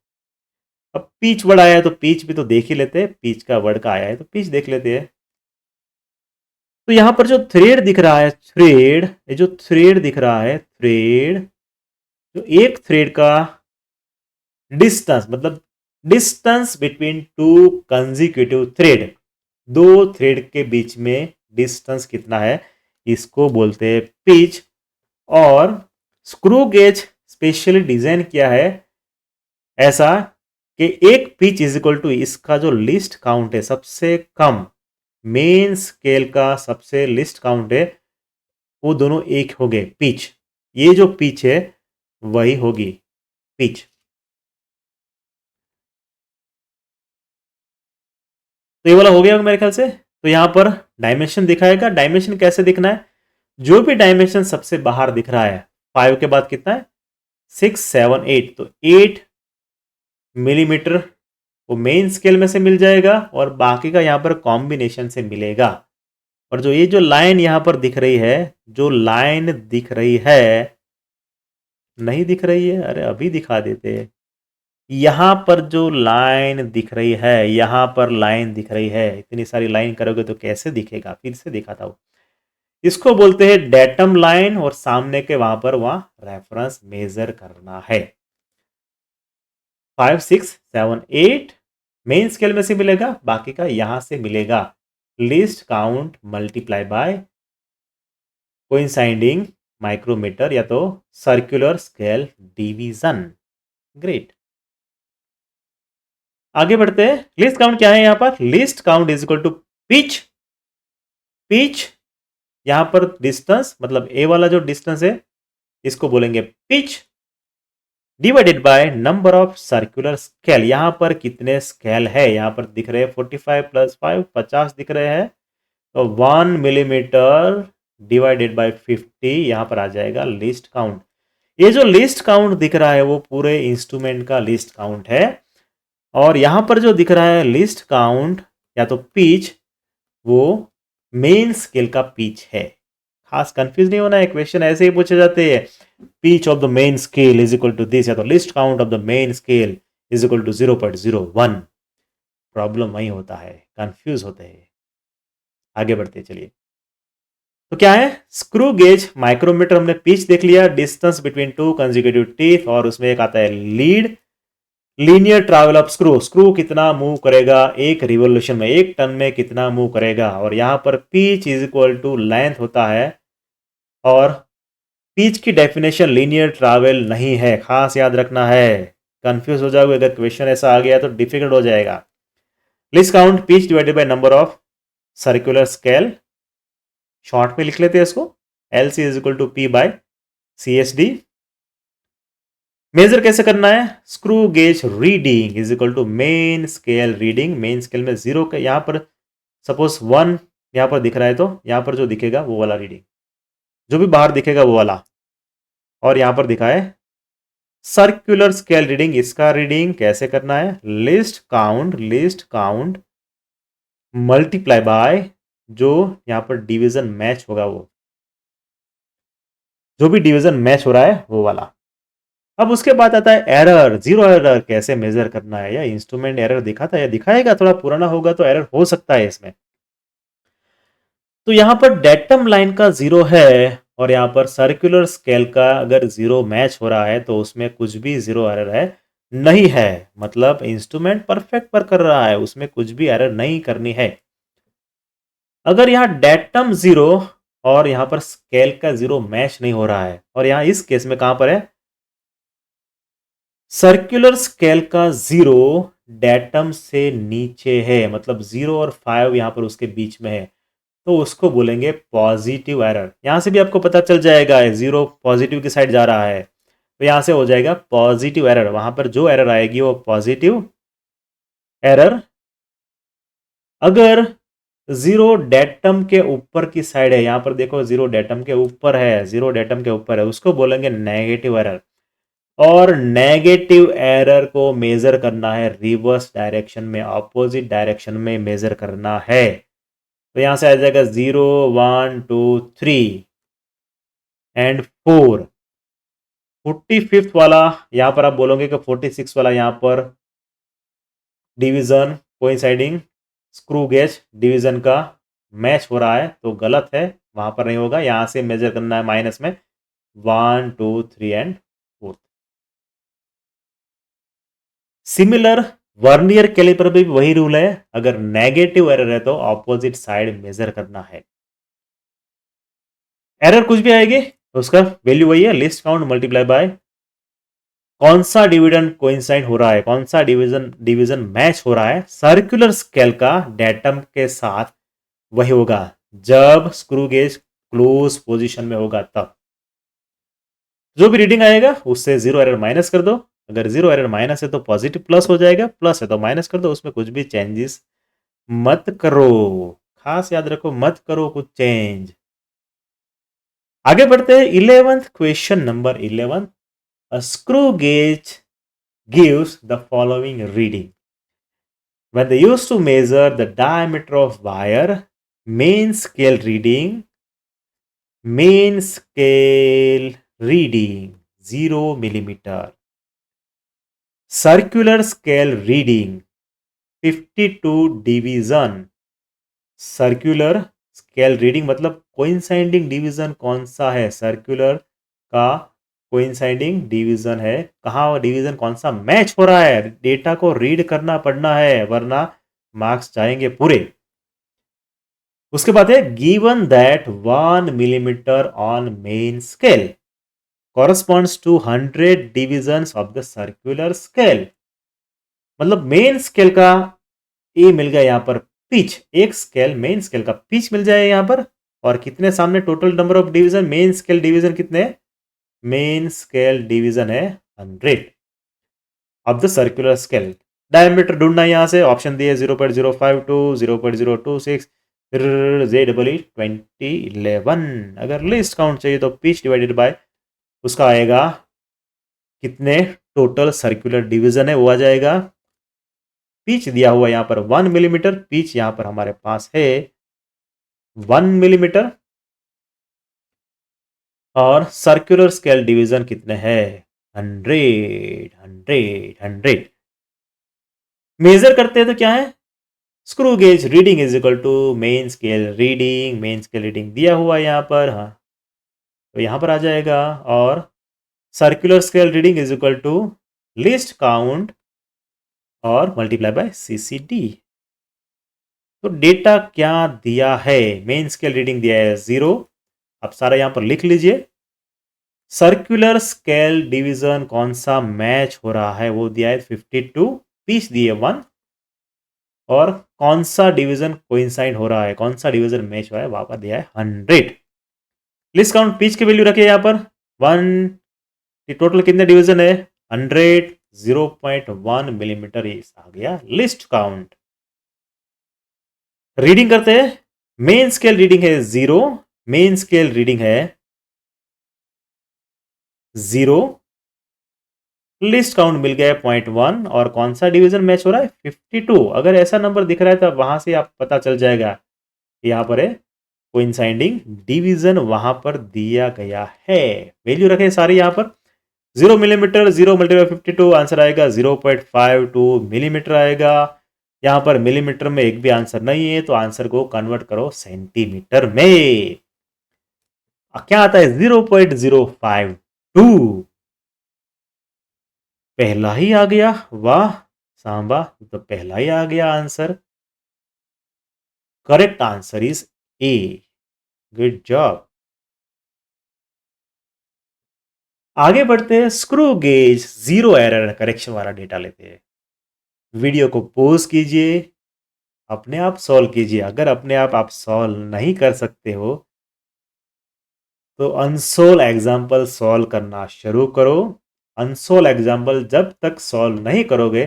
अब पिच वर्ड आया है तो पिच भी तो देख ही लेते हैं, पिच का वर्ड का आया है तो पिच देख लेते हैं। तो यहां पर जो थ्रेड दिख रहा है, थ्रेड, ये जो थ्रेड दिख रहा है, थ्रेड, जो एक थ्रेड का डिस्टेंस, मतलब distance between two consecutive thread, दो थ्रेड के बीच में डिस्टेंस कितना है, इसको बोलते हैं पिच। और स्क्रू गेज स्पेशली डिजाइन किया है ऐसा कि एक पिच इज इक्वल टू, इसका जो लिस्ट काउंट है सबसे कम, मेन स्केल का सबसे लिस्ट काउंट है, वो दोनों एक हो गए पिच। ये जो पिच है वही होगी पिच। तो ये वाला हो गया मेरे ख्याल से। तो यहां पर डायमेंशन दिखाएगा, डायमेंशन कैसे दिखना है, जो भी डायमेंशन सबसे बाहर दिख रहा है, 5 के बाद कितना है, 6, 7, 8, तो 8 मिलीमीटर वो मेन स्केल में से मिल जाएगा और बाकी का यहां पर कॉम्बिनेशन से मिलेगा। और जो ये जो लाइन यहां पर दिख रही है, जो लाइन दिख रही है, नहीं दिख रही है, अरे अभी दिखा देते। यहां पर जो लाइन दिख रही है, यहां पर लाइन दिख रही है, इतनी सारी लाइन करोगे तो कैसे दिखेगा, फिर से दिखाता हूं। इसको बोलते हैं डेटम लाइन और सामने के वहां पर वहां रेफरेंस मेजर करना है। 5, 6, 7, 8 मेन स्केल में से मिलेगा, बाकी का यहां से मिलेगा। Least count multiply by coinciding micrometer या तो सर्कुलर स्केल डिवीजन। ग्रेट। आगे बढ़ते हैं। लिस्ट काउंट क्या है, यहां पर least count is equal to pitch, pitch यहां पर डिस्टेंस मतलब ए वाला जो डिस्टेंस है इसको बोलेंगे pitch, divided by number of circular scale. यहां पर कितने स्केल है, यहां पर दिख रहे हैं 45 प्लस 5 50 दिख रहे हैं, तो 1 मिलीमीटर डिवाइडेड बाय 50 यहां पर आ जाएगा लिस्ट काउंट। ये जो लिस्ट काउंट दिख रहा है वो पूरे इंस्ट्रूमेंट का लिस्ट काउंट है, और यहां पर जो दिख रहा है लिस्ट काउंट या तो पिच, वो मेन स्केल का पिच है। खास कंफ्यूज नहीं होना है, क्वेश्चन ऐसे ही पूछे जाते हैं, pitch of the main scale is equal to this, या तो least count of the main scale is equal to 0.01। Problem वही होता है, कंफ्यूज होते हैं। आगे बढ़ते चलिए। तो क्या है, स्क्रू गेज माइक्रोमीटर, हमने पिच देख लिया, distance between two consecutive teeth, और उसमें एक आता है lead, linear travel of screw, screw कितना मूव करेगा एक रिवोल्यूशन में, एक टन में कितना मूव करेगा, और यहां पर pitch is equal to length होता है, और पिच की डेफिनेशन लीनियर ट्रैवल नहीं है, खास याद रखना है, कंफ्यूज हो जाओगे अगर क्वेश्चन ऐसा आ गया तो डिफिकल्ट हो जाएगा। Least count pitch divided by number of circular scale, short में लिख लेते हैं इसको, L C is equal to P by C S D. Measure कैसे करना है, screw gauge reading is equal to main scale reading, main scale में 0 का यहां पर सपोज 1 यहां पर दिख रहा है, तो यहां पर जो दिखेगा वो वाला रीडिंग, जो भी बाहर दिखेगा वो वाला, और यहां पर दिखा है सर्कुलर स्केल रीडिंग, इसका रीडिंग कैसे करना है, लिस्ट काउंट मल्टीप्लाई बाय जो यहां पर डिवीजन मैच होगा, वो जो भी डिवीजन मैच हो रहा है वो वाला। अब उसके बाद आता है एरर, जीरो एरर कैसे मेजर करना है, या इंस्ट्रूमेंट एरर दिखाता है या दिखाएगा, थोड़ा पुराना होगा तो एरर हो सकता है इसमें। तो यहां पर डेटम लाइन का 0 है, और यहां पर सर्कुलर स्केल का अगर 0 मैच हो रहा है तो उसमें कुछ भी 0 एरर है नहीं है, मतलब इंस्ट्रूमेंट परफेक्ट पर कर रहा है, उसमें कुछ भी एरर नहीं करनी है। अगर यहां डेटम 0 और यहां पर स्केल का 0 मैच नहीं हो रहा है, और यहां इस केस में कहां पर है, सर्कुलर स्केल का 0 डेटम से नीचे है, मतलब 0 और 5 यहां पर उसके बीच में है, तो उसको बोलेंगे पॉजिटिव एरर। यहां से भी आपको पता चल जाएगा 0 पॉजिटिव की साइड जा रहा है, तो यहां से हो जाएगा पॉजिटिव एरर, वहां पर जो एरर आएगी वो पॉजिटिव एरर। अगर 0 डेटम के ऊपर की साइड है, यहां पर देखो 0 डेटम के ऊपर है, 0 डेटम के ऊपर है, उसको बोलेंगे नेगेटिव एरर। और नेगेटिव एरर को मेजर करना है रिवर्स डायरेक्शन में, ऑपोजिट डायरेक्शन में मेजर करना है, तो यहां से आ जाएगा 0 1 2 3 एंड 4। 45th वाला यहां पर आप बोलोगे कि 46 वाला यहां पर division coinciding screw gauge division का मैच हो रहा है, तो गलत है, वहां पर नहीं होगा, यहां से मेजर करना है माइनस में 1 2 3 एंड 4। सिमिलर वर्नियर कैलिपर भी वही रूल है, अगर नेगेटिव एरर है तो ऑपोजिट साइड मेजर करना है। एरर कुछ भी आएगी तो उसका वैल्यू वही है, लिस्ट काउंट मल्टीप्लाई बाय कौन सा डिवीजन कोइंसाइड हो रहा है, कौन सा डिवीजन मैच हो रहा है सर्कुलर स्केल का डेटम के साथ, वही होगा जब स्क्रू गेज क्लोज पोजीशन में होगा, तब जो भी रीडिंग आएगा उससे 0 एरर माइनस कर दो, अगर 0 एरर माइनस है तो पॉजिटिव प्लस हो जाएगा, प्लस है तो माइनस कर दो, उसमें कुछ भी चेंजेस मत करो, खास याद रखो मत करो कुछ चेंज। आगे बढ़ते हैं 11th question number 11। A screw gauge gives the following reading. When they used to measure the diameter of wire, main scale reading 0 millimeter, circular scale reading 52 division, circular scale reading मतलब कोइंसाइडिंग डिवीजन कौन सा है, सर्कुलर का कोइंसाइडिंग डिवीजन है, कहाँ डिवीजन कौन सा मैच हो रहा है, डेटा को रीड करना पड़ना है वरना मार्क्स जाएंगे पूरे। उसके बाद है given that 1 millimetre on main scale corresponds to 100 divisions of the circular scale, मतलब मेन स्केल का ए मिल गया यहां पर पिच, एक स्केल मेन स्केल का पिच मिल जाए यहाँ पर, और कितने सामने total number of division, main scale division कितने हैं? मेन स्केल डिवीजन है 100 of the circular scale. Diameter ढूंढना है यहाँ से, ऑप्शन दिए 0.052, 0.026, फिर Z2011। अगर लिस्ट काउंट चाहिए तो पिच डिवाइडेड बाय उसका आएगा कितने टोटल सर्कुलर डिवीजन है वो आ जाएगा। पिच दिया हुआ यहाँ पर 1 मिलीमीटर, पिच यहाँ पर हमारे पास है 1 मिलीमीटर, और सर्कुलर स्केल डिवीजन कितने हैं? 100, 100, 100। मेजर करते हैं तो क्या है? Screw gauge reading is equal to main scale reading, main scale reading दिया हुआ है यहाँ पर, हाँ तो यहाँ पर आ जाएगा। और circular scale reading is equal to least count और मल्टीप्लाई बाय सीसीडी। तो डेटा क्या दिया है? मेन स्केल रीडिंग दिया है 0, अब सारा यहां पर लिख लीजिए। सर्कुलर स्केल डिवीजन कौन सा मैच हो रहा है वो दिया है 52, पिच दिए 1, और कौन सा डिवीजन कोइंसाइड हो रहा है, कौन सा डिवीजन मैच हुआ है वहां पर दिया है 100। लिस्ट काउंट पिच की वैल्यू रखिए यहां पर 1, टोटल कितने डिवीजन है 100, 0.1 मिलीमीटर आ गया लिस्ट काउंट। रीडिंग करते हैं, मेन स्केल रीडिंग है 0, मेन स्केल रीडिंग है 0, लिस्ट काउंट मिल गया है 0.1, और कौन सा डिवीजन मैच हो रहा है 52। अगर ऐसा नंबर दिख रहा है तो वहां से आप पता चल जाएगा यहां पर है कोइंसाइडिंग डिवीजन वहां पर दिया गया है। वैल्यू रखे सारी यहां पर 0 मिलीमीटर, 0 मल्टीप्लाई 52, आंसर आएगा 0.52 मिलीमीटर आएगा। यहां पर मिलीमीटर में एक भी आंसर नहीं है, तो आंसर को कन्वर्ट करो सेंटीमीटर में। क्या आता है 0.052, पहला ही आ गया, वाह सांबा, तो पहला ही आ गया answer. Correct answer is a, good job. आगे बढ़ते हैं, स्क्रू गेज 0 एरर करेक्शन वाला डेटा लेते हैं। वीडियो को पॉज कीजिए, अपने आप सॉल्व कीजिए। अगर अपने आप सॉल्व नहीं कर सकते हो तो अनसोल्व एग्जाम्पल सॉल्व करना शुरू करो। अनसोल्व एग्जाम्पल जब तक सॉल्व नहीं करोगे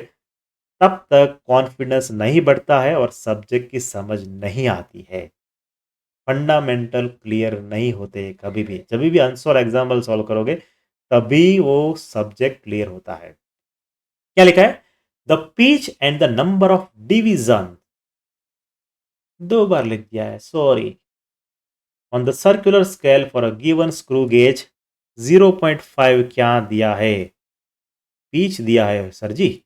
तब तक कॉन्फिडेंस नहीं बढ़ता है और सब्जेक्ट की समझ नहीं आती है। फंडामेंटल क्लियर नहीं होते कभी भी। जब भी अनसोल्व एग्जाम्पल सॉल्व करोगे तभी वो सब्जेक्ट क्लियर होता है। क्या लिखा है? The pitch and the number of division, दो बार लिख दिया है, sorry. On the circular scale for a given screw gauge 0.5 क्या दिया है? पिच दिया है सर जी,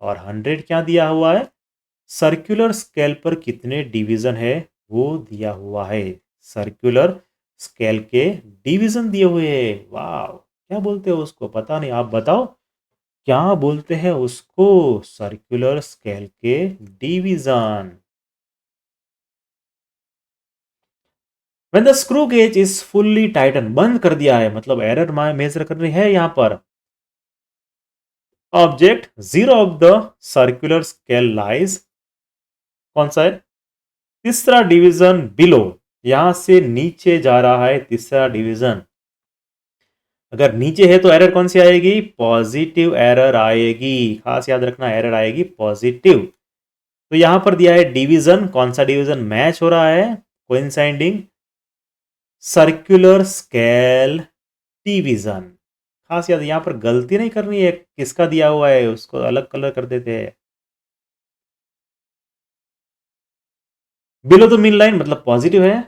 और 100 क्या दिया हुआ है? सर्कुलर स्केल पर कितने डिवीजन है वो दिया हुआ है। सर्कुलर स्केल के डिवीजन दिए हुए हैं। वाह, क्या बोलते हो उसको? पता नहीं, आप बताओ क्या बोलते हैं उसको? सर्कुलर स्केल के division. When the screw gauge is fully Titan, बंद कर दिया है, मतलब एरर मेजर करनी है यहां पर। Object 0 of the circular scale lies, कौन सा है? तीसरा डिवीजन बिलो, यहां से नीचे जा रहा है तीसरा डिवीजन। अगर नीचे है तो एरर कौन सी आएगी? पॉजिटिव एरर आएगी, खास याद रखना, एरर आएगी पॉजिटिव। तो यहां पर दिया है डिवीजन, कौन सा डिवीजन मैच हो रहा है? Coinciding circular scale division. खास याद, यहां पर गलती नहीं करनी है, किसका दिया हुआ है उसको अलग कलर कर देते हैं। बिलो द मिन लाइन मतलब पॉजिटिव है।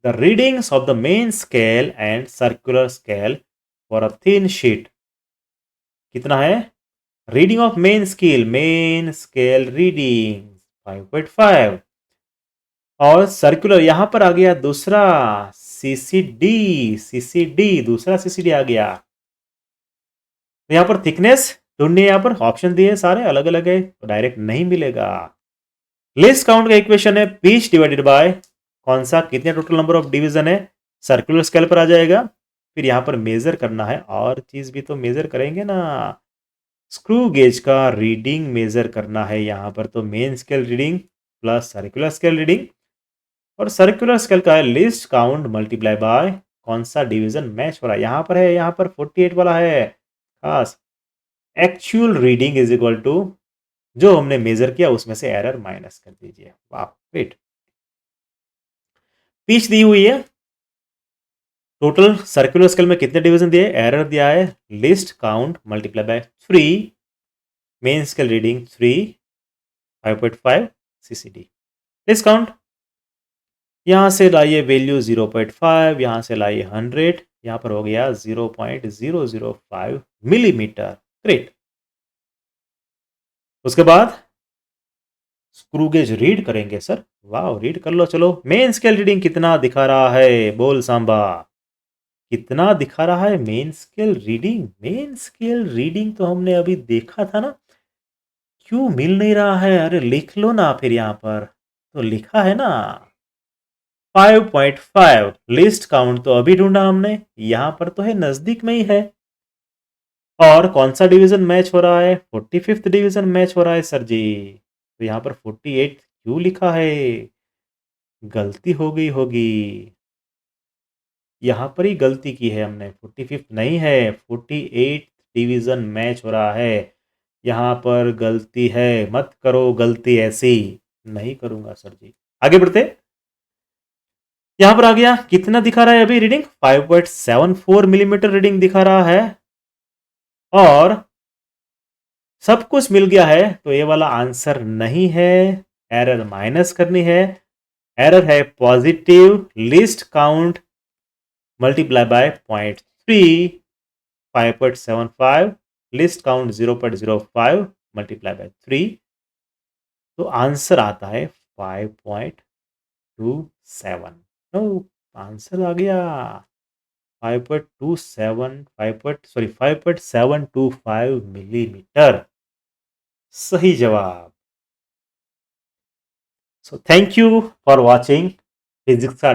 The readings of the main scale and circular scale for a thin sheet कितना है? Reading of main scale reading 5.5, और सर्कुलर यहां पर आ गया दूसरा सीसीडी दूसरा सीसीडी आ गया। तो यहां पर थिकनेस ढूंढनी है, यहां पर ऑप्शन दिए सारे अलग अलग है तो डायरेक्ट नहीं मिलेगा। लिस्ट काउंट का इक्वेशन है पिच डिवाइडेड बाय कौन सा, कितने टोटल नंबर ऑफ डिवीजन है, सर्कुलर स्केल पर आ जाएगा। फिर यहां पर मेजर करना है, और चीज भी तो मेजर करेंगे ना, स्क्रू गेज का रीडिंग मेजर करना है यहां पर। तो main scale reading plus circular scale reading, और सर्कुलर स्केल का है लिस्ट काउंट मल्टीप्लाई बाय कौन सा डिवीजन मैच हो रहा है। यहां पर है, यहां पर 48 वाला है खास। Actual reading is equal to जो हमने मेजर किया उसमें से एरर माइनस कर दीजिए। वाह वेट, पिच दी हुई है, टोटल सर्कुलर स्केल में कितने डिवीजन दिए, एरर दिया है, list count multiply bye 3, main scale reading 3, 5.5 CCD. List count, यहां से लाइए वैल्यू 0.5, यहां से लाइए 100, यहां पर हो गया 0.005 मिलीमीटर। ग्रेट। उसके बाद स्क्रू गेज रीड करेंगे सर। वाह, रीड कर लो। चलो, मेन स्केल रीडिंग कितना दिखा रहा है, बोल सांबा, कितना दिखा रहा है main scale reading. Main scale reading तो हमने अभी देखा था ना, क्यों मिल नहीं रहा है? अरे लिख लो ना फिर, यहां पर तो लिखा है ना 5.5। लिस्ट काउंट तो अभी ढूंढा हमने, यहां पर तो है, नजदीक में ही है। और कौन सा डिवीजन मैच हो रहा है, 45th डिवीजन मैच हो रहा है सर जी। तो यहां पर 48 क्यों लिखा है? गलती हो गई होगी, यहां पर ही गलती की है हमने। 45th नहीं है, 48 डिवीजन मैच हो रहा है। यहां पर गलती है, मत करो गलती ऐसी। नहीं करूंगा सर जी। आगे बढ़ते, यहां पर आ गया, कितना दिखा रहा है अभी रीडिंग, 5.74 मिलीमीटर रीडिंग दिखा रहा है। और सब कुछ मिल गया है, तो ये वाला आंसर नहीं है, एरर माइनस करनी है। एरर है positive list count multiply bye 0.3, 5.75 list count 0.05 multiply by 3, तो आंसर आता है 5.27। नो, आंसर आ गया 5.27, 5.725 मिलीमीटर। सही जवाब। So thank you for watching physics का